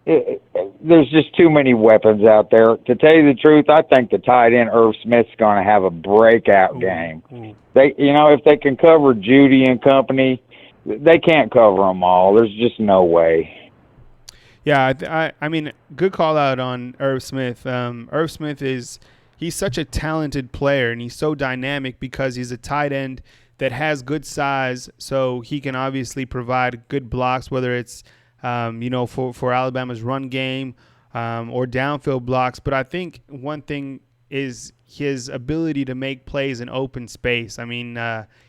There's just too many weapons out there. To tell you the truth, I think the tight end Irv Smith's going to have a breakout game. They, if they can cover Judy and company, they can't cover them all. There's just no way. Yeah, I mean, good call out on Irv Smith. Irv Smith he's such a talented player, and he's so dynamic because he's a tight end that has good size, so he can obviously provide good blocks, whether it's for Alabama's run game or downfield blocks. But I think one thing is his ability to make plays in open space. I mean,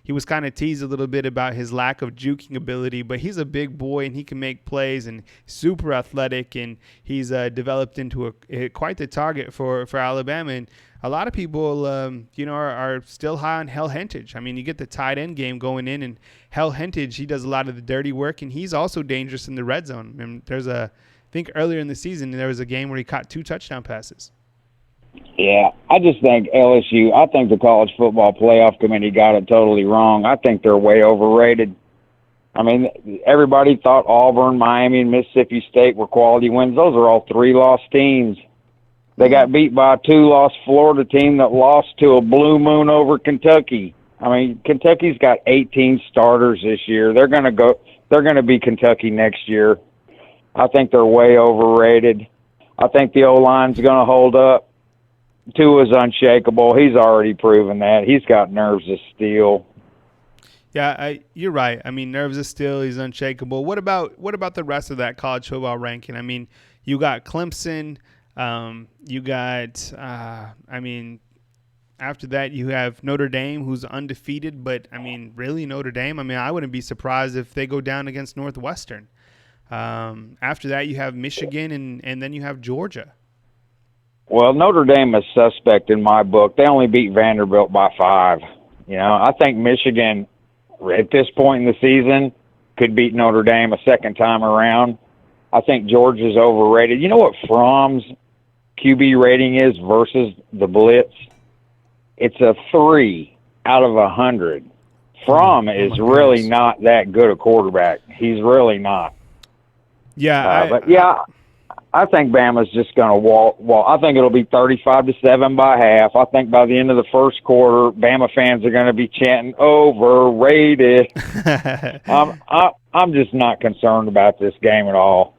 he was kind of teased a little bit about his lack of juking ability, but he's a big boy and he can make plays and super athletic, and he's developed into quite the target for Alabama. And a lot of people, are still high on Hell Hentage. I mean, you get the tight end game going in, and Hell Hentage, he does a lot of the dirty work, and he's also dangerous in the red zone. And I think earlier in the season, there was a game where he caught 2 touchdown passes. Yeah, I just think LSU, I think the College Football Playoff Committee got it totally wrong. I think they're way overrated. I mean, everybody thought Auburn, Miami, and Mississippi State were quality wins. Those are all 3-loss teams. They got beat by a 2-loss Florida team that lost to a blue moon over Kentucky. I mean, Kentucky's got 18 starters this year. They're going to be Kentucky next year. I think they're way overrated. I think the O-line's going to hold up. Tua's unshakable. He's already proven that. He's got nerves of steel. Yeah, you're right. I mean, nerves of steel. He's unshakable. What about the rest of that college football ranking? I mean, you got Clemson. You got. After that, you have Notre Dame, who's undefeated. But I mean, really, Notre Dame. I mean, I wouldn't be surprised if they go down against Northwestern. After that, you have Michigan, and then you have Georgia. Well, Notre Dame is suspect in my book. They only beat Vanderbilt by 5. I think Michigan, at this point in the season, could beat Notre Dame a second time around. I think Georgia's overrated. You know what Fromm's QB rating is versus the Blitz? It's a 3 out of 100. Fromm is really not that good a quarterback. He's really not. Yeah, I think Bama's just going to walk. I think it'll be 35-7 by half. I think by the end of the first quarter, Bama fans are going to be chanting overrated. I'm just not concerned about this game at all.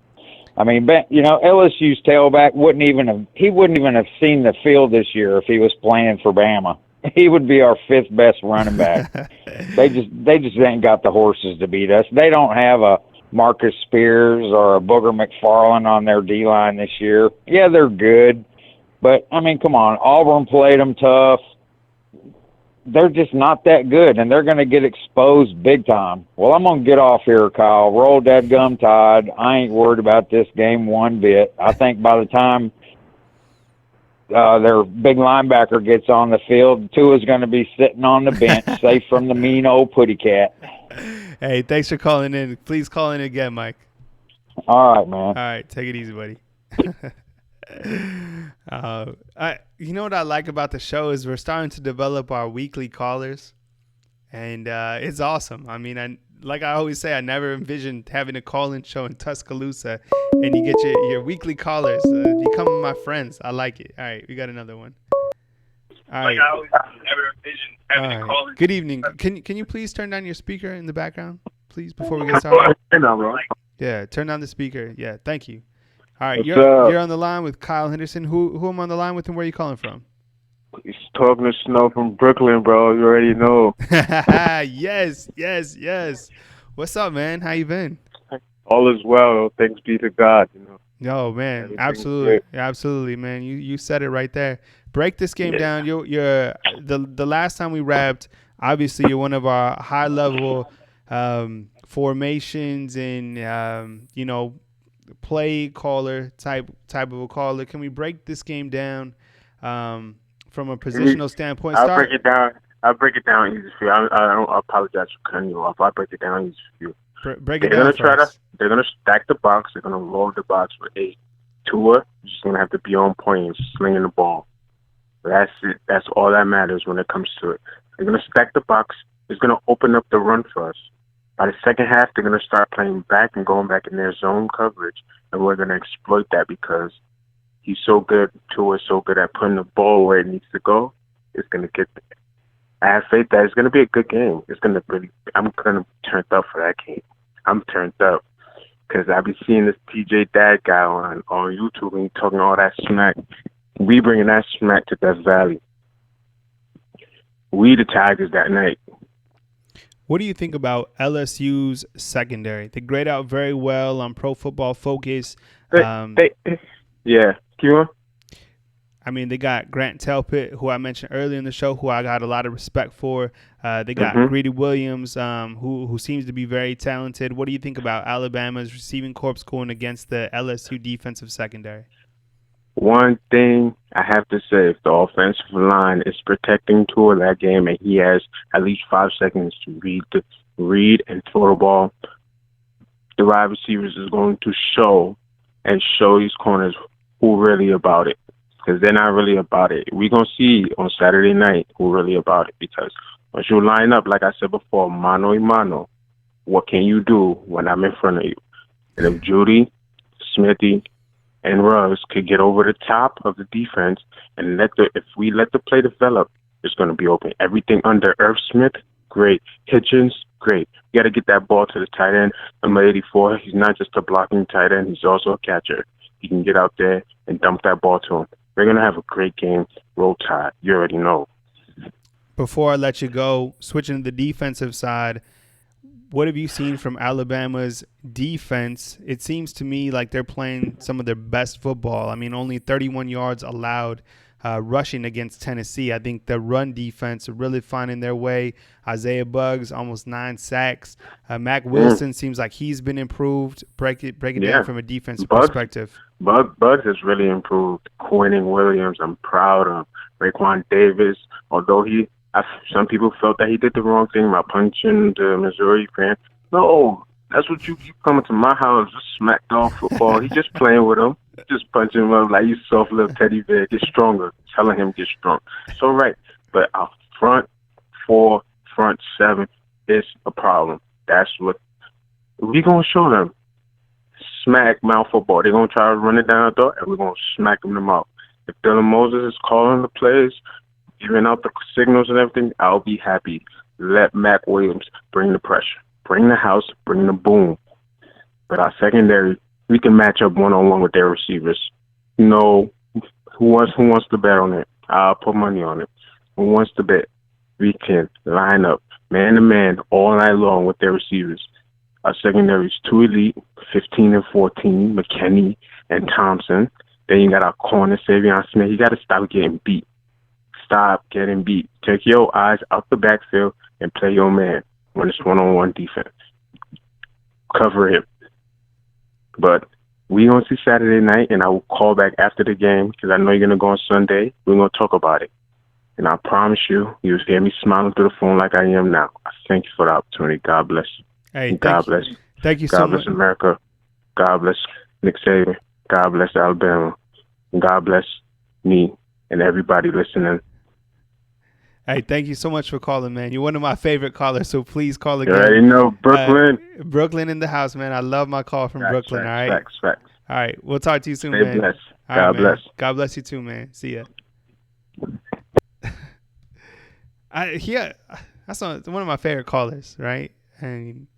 I mean, LSU's tailback wouldn't even have seen the field this year if he was playing for Bama. He would be our 5th best running back. They just ain't got the horses to beat us. They don't have a Marcus Spears or a Booger McFarland on their D-line this year. Yeah, they're good. But, I mean, come on. Auburn played them tough. They're just not that good, and they're going to get exposed big time. Well, I'm going to get off here, Kyle. Roll dadgum Tide. I ain't worried about this game one bit. I think by the time their big linebacker gets on the field, Tua's going to be sitting on the bench, safe from the mean old putty cat. Hey, thanks for calling in. Please call in again, Mike. All right, man. All right, take it easy, buddy. You know what I like about the show is we're starting to develop our weekly callers, and it's awesome. I mean, like I always say, I never envisioned having a call-in show in Tuscaloosa, and you get your weekly callers becoming my friends. I like it. All right, we got another one. All right. Like I always never envisioned having a call-in. Good evening. Can you please turn down your speaker in the background, please, before we get started? Yeah, turn down the speaker. Yeah, thank you. All right, you're on the line with Kyle Henderson. Who am I on the line with, and where are you calling from? He's talking to Snow from Brooklyn, bro. You already know. Yes. What's up, man? How you been? all is well. Thanks be to God. No, man, Everything's absolutely, good. absolutely, man. You said it right there. Break this game Yeah. down. You're the last time we wrapped. Obviously, you're one of our high level formations and play caller type of a caller. Can we break this game down from a positional standpoint? I'll break Start. it down. I'll break it down easy for you. I apologize for cutting you off. I'll break it down easy for you. Break it down for us. They're gonna stack the box. They're gonna load the box with 8. Tua is just gonna have to be on point and slinging the ball. That's it. That's all that matters when it comes to it. They're gonna stack the box. It's gonna open up the run for us. By the second half, they're gonna start playing back and going back in their zone coverage, and we're gonna exploit that because he's so good. Tua is so good at putting the ball where it needs to go. It's gonna get there. I have faith that it's going to be a good game. I'm going to turn up for that game. I'm turned up because I be seeing this TJ Dad guy on YouTube and he talking all that smack. We bringing that smack to Death Valley. We the Tigers that night. What do you think about LSU's secondary? They grade out very well on Pro Football Focus. Yeah. Keep on. I mean, they got Grant Telpit, who I mentioned earlier in the show, who I got a lot of respect for. They got Greedy Williams, who seems to be very talented. What do you think about Alabama's receiving corps going against the LSU defensive secondary? One thing I have to say, if the offensive line is protecting Tua that game and he has at least 5 seconds to read and throw the ball, the wide receivers is going to show these corners who really about it. Because they're not really about it. We're going to see on Saturday night who really about it. Because once you line up, like I said before, mano a mano, what can you do when I'm in front of you? And if Judy, Smithy, and Ruggs could get over the top of the defense and if we let the play develop, it's going to be open. Everything under Irv Smith, great. Hitchens, great. You got to get that ball to the tight end. Number 84, he's not just a blocking tight end, he's also a catcher. He can get out there and dump that ball to him. We're going to have a great game. Roll Tide. You already know. Before I let you go, switching to the defensive side, what have you seen from Alabama's defense? It seems to me like they're playing some of their best football. I mean, only 31 yards allowed rushing against Tennessee. I think the run defense are really finding their way. Isaiah Buggs, almost 9 sacks. Mac Wilson seems like he's been improved. Break it down from a defensive perspective. Buggs has really improved. Quentin Williams, I'm proud of. Raekwon Davis, although some people felt that he did the wrong thing by punching the Missouri fan. No, that's what you coming to my house, just smack dog football. He just playing with him, just punching him up like he's soft little teddy bear. Get stronger, telling him get strong. So right, but our front 4, front 7 is a problem. That's what we gonna show them. Smack mouth football. They're gonna try to run it down the throat, and we're gonna smack them in the mouth. If Dylan Moses is calling the plays, giving out the signals and everything, I'll be happy. Let Mac Williams bring the pressure, bring the house, bring the boom. But our secondary, we can match up one-on-one with their receivers. Who wants to bet on it? I'll put money on it. Who wants to bet? We can line up man-to-man all night long with their receivers. Our secondary is too elite, 15 and 14, McKinney and Thompson. Then you got our corner, Savion Smith. You got to stop getting beat. Stop getting beat. Take your eyes out the backfield and play your man when it's one-on-one defense. Cover him. But we're going to see Saturday night, and I will call back after the game because I know you're going to go on Sunday. We're going to talk about it. And I promise you'll hear me smiling through the phone like I am now. I thank you for the opportunity. God bless you. Hey, God bless you. Thank you God so bless much. America. God bless Nick Saban. God bless Alabama. And God bless me and everybody listening. Hey, thank you so much for calling, man. You're one of my favorite callers, so please call again. You already know, Brooklyn. Brooklyn in the house, man. I love my call from Brooklyn, all right? Facts. All right, we'll talk to you soon, Stay man. blessed. All God right, man. bless. God bless you too, man. See ya. That's one of my favorite callers, right? And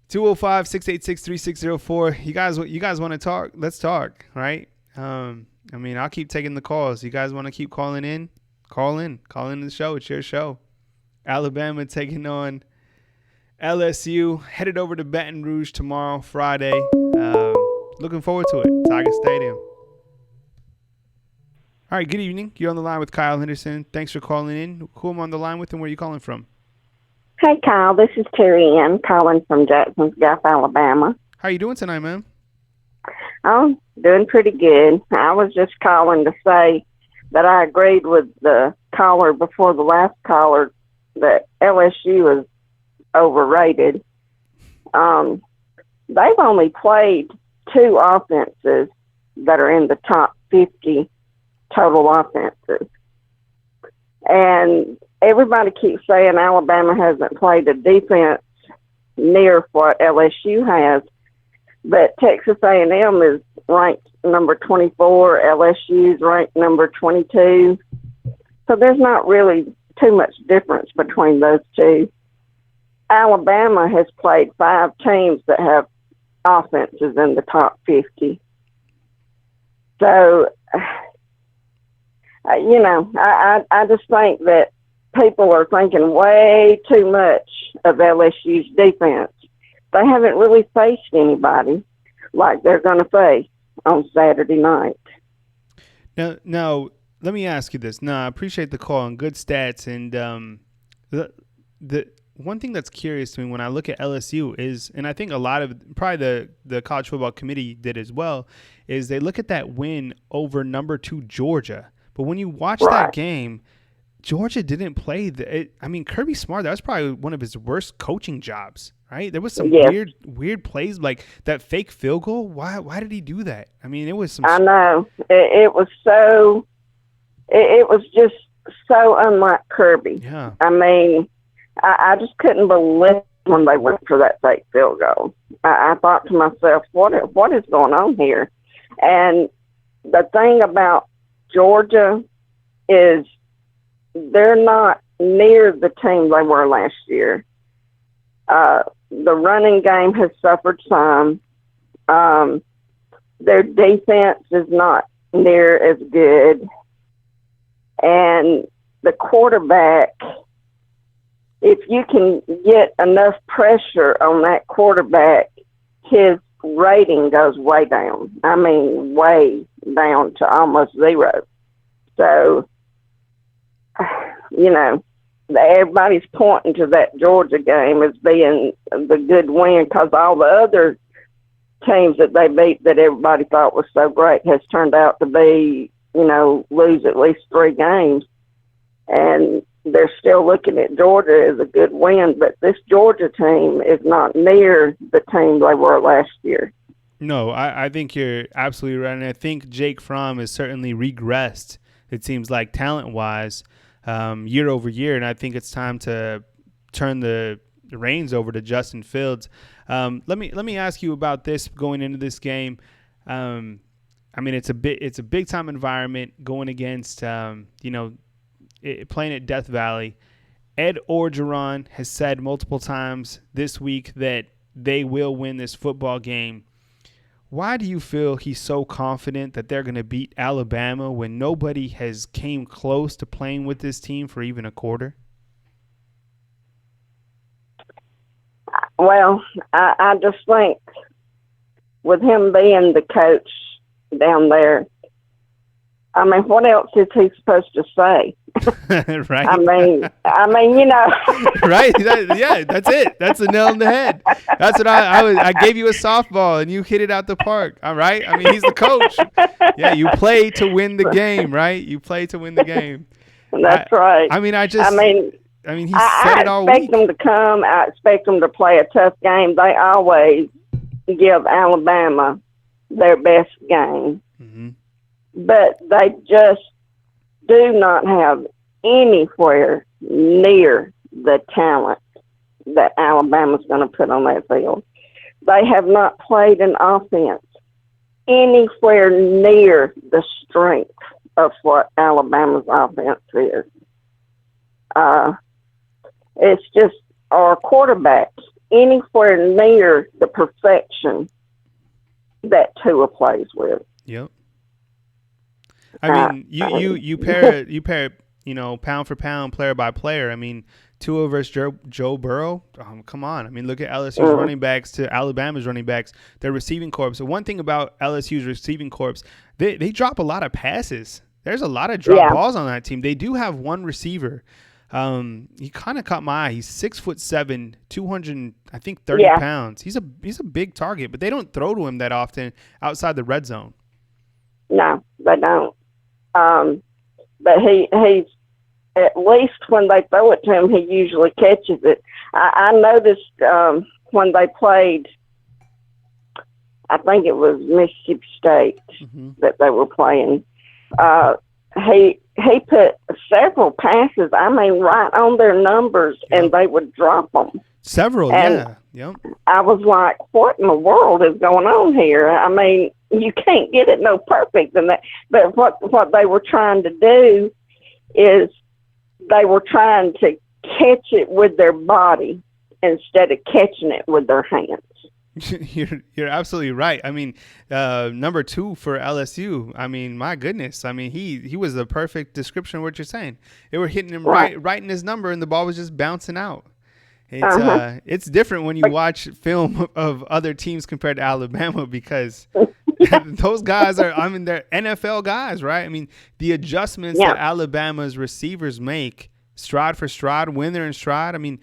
205-686-3604. You guys want to talk? Let's talk, right? I mean, I'll keep taking the calls. You guys want to keep calling in? Call in the show. It's your show. Alabama taking on LSU headed over to Baton Rouge tomorrow, Friday. Looking forward to it. Tiger Stadium. All right, good evening. You're on the line with Kyle Henderson. Thanks for calling in. Who am I on the line with and where are you calling from? Hey, Kyle. This is Terry Ann calling from Jackson's Gulf, Alabama. How you doing tonight, man? Oh, doing pretty good. I was just calling to say that I agreed with the caller before the last caller that LSU is overrated. They've only played 2 offenses that are in the top 50 total offenses. And everybody keeps saying Alabama hasn't played a defense near what LSU has. But Texas A&M is ranked number 24. LSU is ranked number 22. So there's not really too much difference between those two. Alabama has played 5 teams that have offenses in the top 50. So, I just think that people are thinking way too much of LSU's defense. They haven't really faced anybody like they're going to face on Saturday night. Now, let me ask you this. I appreciate the call and good stats. And the one thing that's curious to me when I look at LSU is, and I think a lot of probably the college football committee did as well, is they look at that win over number 2 Georgia. But when you watch that game, Georgia didn't play. Kirby Smart, that was probably one of his worst coaching jobs, right? There was some weird plays, like that fake field goal. Why did he do that? I mean, it was some. I know. It was so. It was just so unlike Kirby. Yeah. I mean, I just couldn't believe when they went for that fake field goal. I thought to myself, what is going on here? And the thing about Georgia is they're not near the team they were last year. The running game has suffered some. Their defense is not near as good. And the quarterback, if you can get enough pressure on that quarterback, his rating goes way down. I mean, way down to almost 0. So, everybody's pointing to that Georgia game as being the good win because all the other teams that they beat that everybody thought was so great has turned out to be, lose at least 3 games. And they're still looking at Georgia as a good win, but this Georgia team is not near the team they were last year. No, I think you're absolutely right. And I think Jake Fromm has certainly regressed, it seems like, talent-wise, year over year. And I think it's time to turn the reins over to Justin Fields. Let me ask you about this going into this game. It's a big-time environment going against, playing at Death Valley. Ed Orgeron has said multiple times this week that they will win this football game. Why do you feel he's so confident that they're going to beat Alabama when nobody has came close to playing with this team for even a quarter? Well, I just think with him being the coach down there, I mean, what else is he supposed to say? Right. I mean, Right. That's it. That's a nail on the head. That's what I gave you a softball and you hit it out the park. All right. I mean, he's the coach. Yeah. You play to win the game, right? You play to win the game. That's right. I mean, he said it all week. I expect them to come. I expect them to play a tough game. They always give Alabama their best game. Mm-hmm. But they just do not have anywhere near the talent that Alabama's going to put on that field. They have not played an offense anywhere near the strength of what Alabama's offense is. It's just our quarterbacks anywhere near the perfection that Tua plays with. Yep. I mean, you pair pound for pound, player by player. I mean, Tua versus Joe Burrow. Come on. I mean, look at LSU's running backs to Alabama's running backs. Their receiving corps. So one thing about LSU's receiving corps, they drop a lot of passes. There's a lot of drop balls on that team. They do have one receiver. He kind of caught my eye. He's 6'7", 200, I think 30 pounds. He's a big target, but they don't throw to him that often outside the red zone. No, they don't. But he's at least when they throw it to him, he usually catches it. I noticed when they played, I think it was Mississippi State that they were playing. He put several passes, I mean, right on their numbers, and they would drop them. Several, and Yep. I was like, what in the world is going on here? I mean, you can't get it no perfect. But what they were trying to do is they were trying to catch it with their body instead of catching it with their hands. You're absolutely right. I mean, number 2 for LSU. I mean, my goodness. I mean, he was the perfect description of what you're saying. They were hitting him right in his number, and the ball was just bouncing out. It's different when you watch film of other teams compared to Alabama because those guys they're NFL guys, right? I mean, the adjustments that Alabama's receivers make stride for stride when they're in stride. I mean,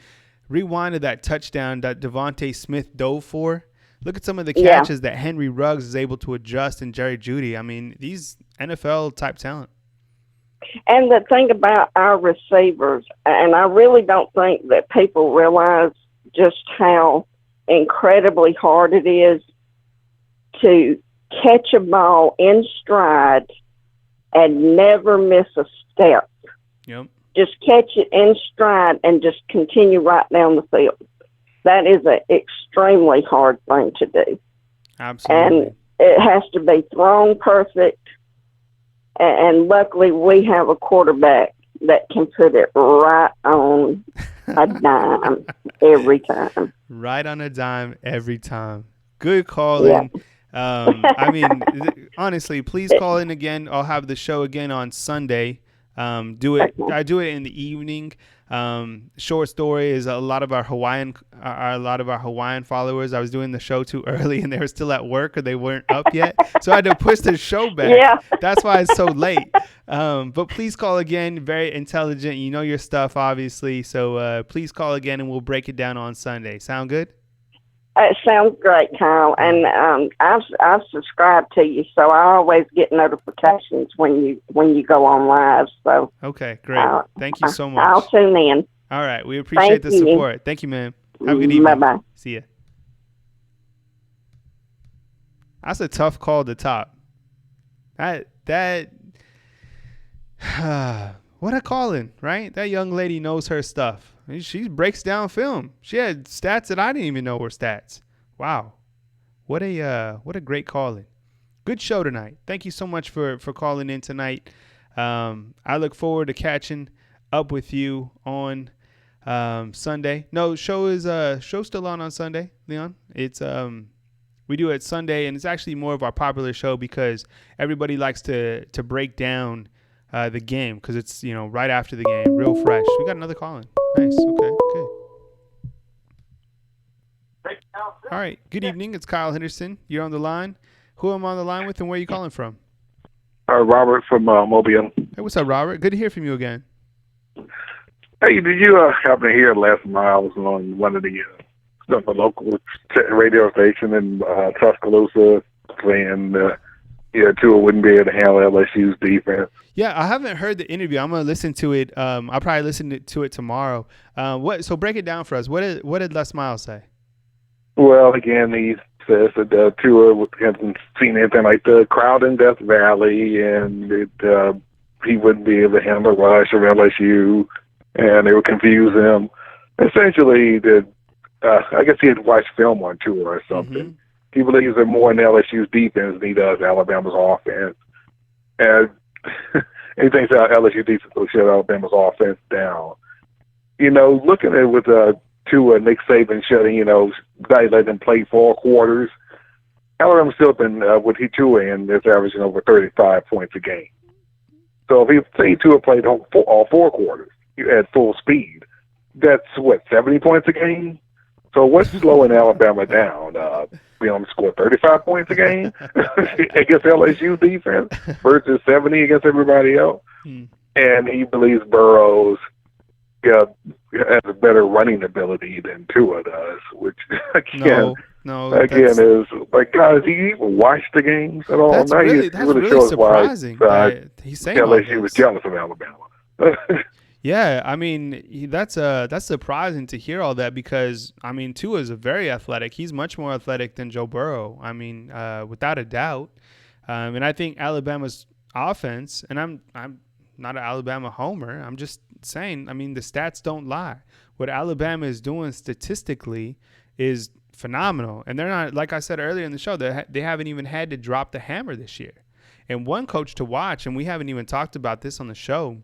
rewind to that touchdown that Devontae Smith dove for. Look at some of the catches that Henry Ruggs is able to adjust and Jerry Jeudy. I mean, these NFL-type talent. And the thing about our receivers, and I really don't think that people realize just how incredibly hard it is to catch a ball in stride and never miss a step. Yep. Just catch it in stride and just continue right down the field. That is an extremely hard thing to do. Absolutely. And it has to be thrown perfect. And luckily, we have a quarterback that can put it right on a dime every time. Right on a dime every time. Good calling. I mean, honestly, please call in again. I'll have the show again on Sunday. I do it in the evening. Short story is a lot of our Hawaiian followers. I was doing the show too early and they were still at work or they weren't up yet, so I had to push the show back. Yeah. That's why it's so late. But please call again. Very intelligent. You know your stuff, obviously. So please call again and we'll break it down on Sunday. Sound good? It sounds great, Kyle. And I've subscribed to you, so I always get notifications when you go on live. So okay, great. Thank you so much. I'll tune in. All right, we appreciate the support. Thank you, man. Have a good evening. Bye-bye. See ya. That's a tough call to top. That what a calling, right? That young lady knows her stuff. She breaks down film. She had stats that I didn't even know were stats. Wow. What a great calling. Good show tonight. Thank you so much for calling in tonight. I look forward to catching up with you on Sunday. No, show's still on Sunday, Leon. It's we do it Sunday, and it's actually more of our popular show because everybody likes to break down the game because it's right after the game, real fresh. We got another call in. Nice. Okay. All right. Good evening. It's Kyle Henderson. You're on the line. Who am I on the line with, and where are you calling from? Robert from Mobile. Hey, what's up, Robert? Good to hear from you again. Hey, did you happen to hear last night I was on one of the local radio station in Tuscaloosa saying Tua wouldn't be able to handle LSU's defense? Yeah, I haven't heard the interview. I'm gonna listen to it. I'll probably listen to it tomorrow. So break it down for us. What did Les Miles say? Well, again, he says that Tua hasn't seen anything like the crowd in Death Valley, and he wouldn't be able to handle the rush of LSU, and they would confuse him. Essentially, I guess he had watched film on Tua or something. Mm-hmm. He believes that more in LSU's defense than he does Alabama's offense. And he thinks that LSU defense will shut Alabama's offense down. Looking at it with Tua, Nick Saban shutting, they let them play 4 quarters. Alabama's still been, with Tua in, it's averaging over 35 points a game. So if Tua played all 4 quarters at full speed, that's what, 70 points a game. So what's slowing Alabama down? Being able to score 35 points a game against LSU defense versus 70 against everybody else. And he believes Burrows has a better running ability than Tua does, which again is like, guys, he even watched the games at all? That's now really shows surprising why that he's saying LSU was jealous of Alabama. Yeah, I mean, that's surprising to hear all that because, I mean, Tua is very athletic. He's much more athletic than Joe Burrow, I mean, without a doubt. And I think Alabama's offense, and I'm not an Alabama homer, I'm just saying, I mean, the stats don't lie. What Alabama is doing statistically is phenomenal. And they're not, like I said earlier in the show, they haven't even had to drop the hammer this year. And one coach to watch, and we haven't even talked about this on the show,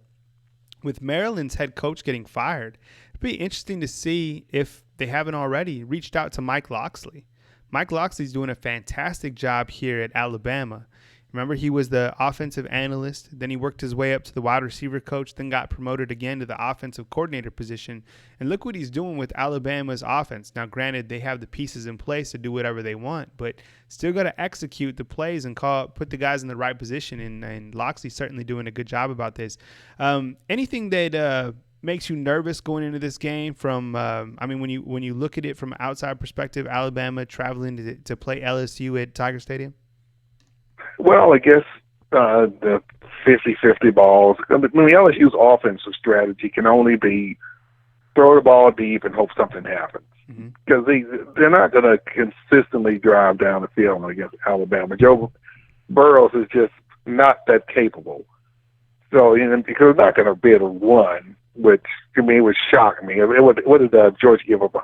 with Maryland's head coach getting fired, it'd be interesting to see if they haven't already reached out to Mike Locksley. Mike Locksley's doing a fantastic job here at Alabama. Remember, he was the offensive analyst. Then he worked his way up to the wide receiver coach, then got promoted again to the offensive coordinator position. And look what he's doing with Alabama's offense. Now, granted, they have the pieces in place to do whatever they want, but still got to execute the plays and put the guys in the right position. And Loxley's certainly doing a good job about this. Anything that makes you nervous going into this game from, I mean, when you look at it from an outside perspective, Alabama traveling to play LSU at Tiger Stadium? Well, I guess the 50-50 balls. I mean, LSU's offensive strategy can only be throw the ball deep and hope something happens. Because they're not going to consistently drive down the field against Alabama. Joe Burrows is just not that capable. So, because they're not going to be able to run, which to me would shock me. What did Georgia give up,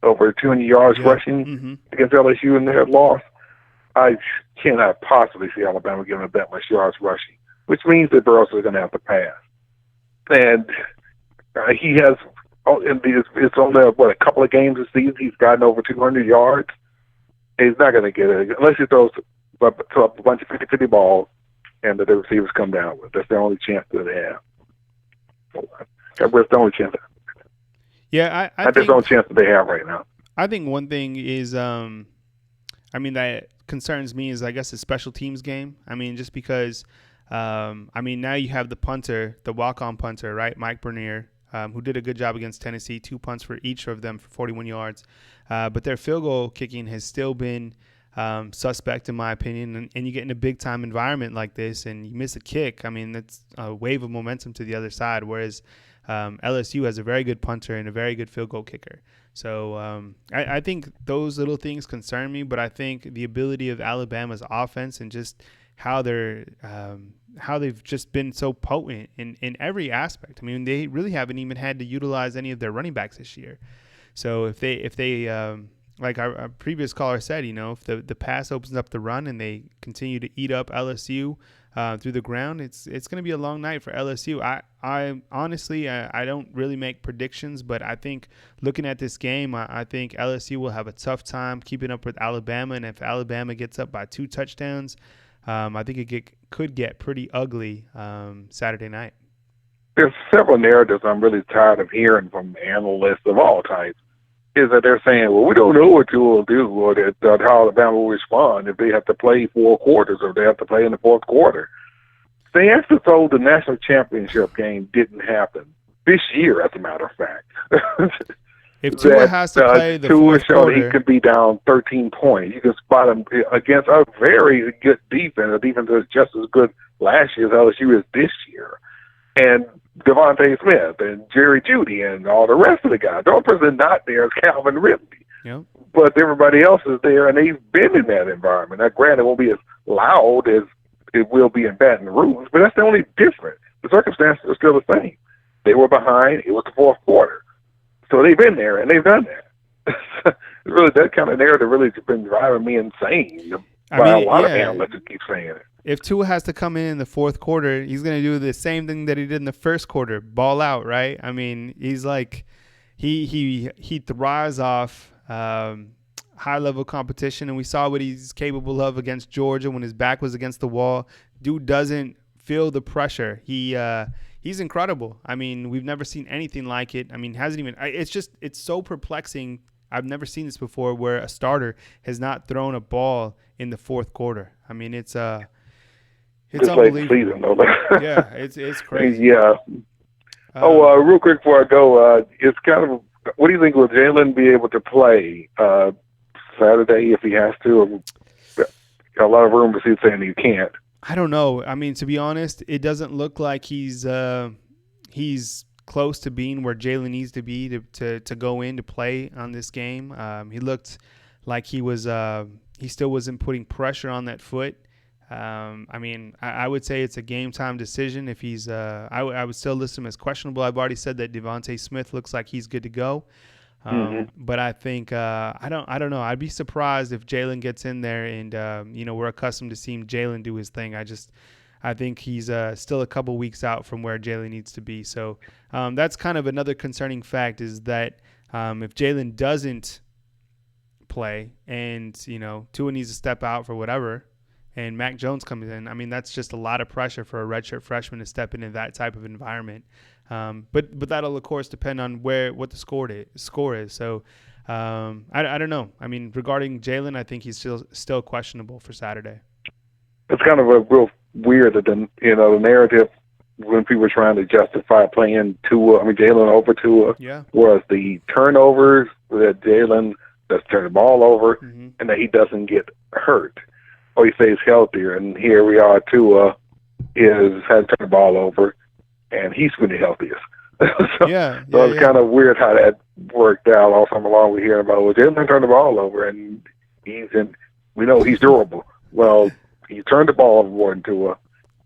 over 200 yards rushing against LSU in their loss? I cannot possibly see Alabama giving up that much yards rushing, which means that Burrows is going to have to pass. And he has, it's only, a couple of games this season, he's gotten over 200 yards. He's not going to get it unless he throws a bunch of 50-50 balls and the receivers come down with. That's the only chance that they have. That's the only chance. Yeah, that's the only chance that they have right now. I think one thing is, that concerns me is, I guess, the special teams game. I mean, just because, now you have the punter, the walk-on punter, right, Mike Bernier, who did a good job against Tennessee, 2 punts for each of them for 41 yards. But their field goal kicking has still been suspect, in my opinion. And you get in a big-time environment like this and you miss a kick, I mean, that's a wave of momentum to the other side, whereas LSU has a very good punter and a very good field goal kicker. So I think those little things concern me, but I think the ability of Alabama's offense and just how they've just been so potent in every aspect. I mean, they really haven't even had to utilize any of their running backs this year. So if they like our previous caller said, if the pass opens up the run and they continue to eat up LSU through the ground, it's going to be a long night for LSU. I honestly, I don't really make predictions, but I think looking at this game, I think LSU will have a tough time keeping up with Alabama. And if Alabama gets up by 2 touchdowns, I think it could get pretty ugly Saturday night. There's several narratives I'm really tired of hearing from analysts of all types. Is that they're saying, well, we don't know what you will do or how Alabama will respond if they have to play 4 quarters or they have to play in the 4th quarter. They actually told the national championship game didn't happen this year, as a matter of fact. If Tua has to play the 4th quarter, he could be down 13 points. You can spot him against a very good defense, a defense that's just as good last year as LSU is this year. And Devontae Smith and Jerry Jeudy and all the rest of the guys. The only person not there is Calvin Ridley. Yep. But everybody else is there, and they've been in that environment. Now, granted, it won't be as loud as it will be in Baton Rouge, but that's the only difference. The circumstances are still the same. They were behind. It was the 4th quarter. So they've been there, and they've done that. Really, that kind of narrative really has been driving me insane by a lot of analysts who keep saying it. If Tua has to come in the 4th quarter, he's going to do the same thing that he did in the 1st quarter, ball out, right? I mean, he's like he thrives off high-level competition, and we saw what he's capable of against Georgia when his back was against the wall. Dude doesn't feel the pressure. He he's incredible. I mean, we've never seen anything like it. I mean, it's so perplexing. I've never seen this before where a starter has not thrown a ball in the fourth quarter. I mean, it's unbelievable. Season, though. Yeah, it's crazy. Yeah. Real quick before I go, it's kind of, what do you think, will Jalen be able to play Saturday if he has to? A lot of rumors he's saying he can't. I don't know. I mean, to be honest, it doesn't look like he's close to being where Jalen needs to be to go in to play on this game. He looked like he still wasn't putting pressure on that foot. I mean, I would say it's a game time decision. If he's, I would still list him as questionable. I've already said that Devontae Smith looks like he's good to go. But I think, I don't know. I'd be surprised if Jalen gets in there and, we're accustomed to seeing Jalen do his thing. I think he's still a couple weeks out from where Jalen needs to be. So that's kind of another concerning fact is that if Jalen doesn't play and, Tua needs to step out for whatever, and Mac Jones comes in, I mean, that's just a lot of pressure for a redshirt freshman to step into that type of environment. But that'll, of course, depend on what the score is. So I don't know. I mean, regarding Jalen, I think he's still questionable for Saturday. It's kind of a real weird that the narrative when people were trying to justify playing Jalen over Tua was the turnovers that Jalen does turn the ball over and that he doesn't get hurt. Or he stays healthier, and here we are. Tua has turned the ball over, and he's been the healthiest. So it's kind of weird how that worked out. All summer long, we're hearing about Jalen turned the ball over, and we know he's durable. Well, he turned the ball over more than Tua,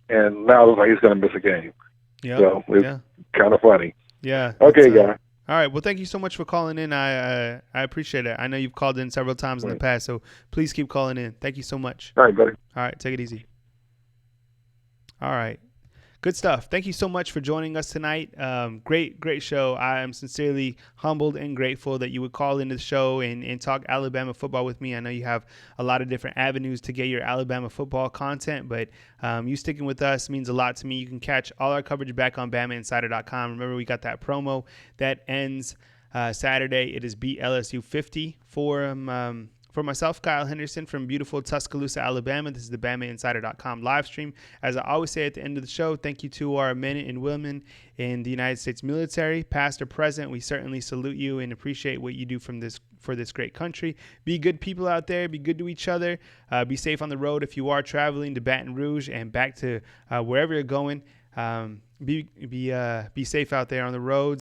and now it looks like he's going to miss a game. Yep. So it's kind of funny. Yeah. Okay, guys. All right. Well, thank you so much for calling in. I appreciate it. I know you've called in several times in the past, so please keep calling in. Thank you so much. All right, buddy. All right. Take it easy. All right. Good stuff. Thank you so much for joining us tonight. Great show. I am sincerely humbled and grateful that you would call into the show and talk Alabama football with me. I know you have a lot of different avenues to get your Alabama football content, but you sticking with us means a lot to me. You can catch all our coverage back on BamaInsider.com. Remember, we got that promo that ends Saturday. It is Beat LSU 50 for myself, Kyle Henderson from beautiful Tuscaloosa, Alabama. This is the BamaInsider.com live stream. As I always say at the end of the show, thank you to our men and women in the United States military, past or present. We certainly salute you and appreciate what you do for this great country. Be good people out there. Be good to each other. Be safe on the road if you are traveling to Baton Rouge and back to wherever you're going. Be safe out there on the roads.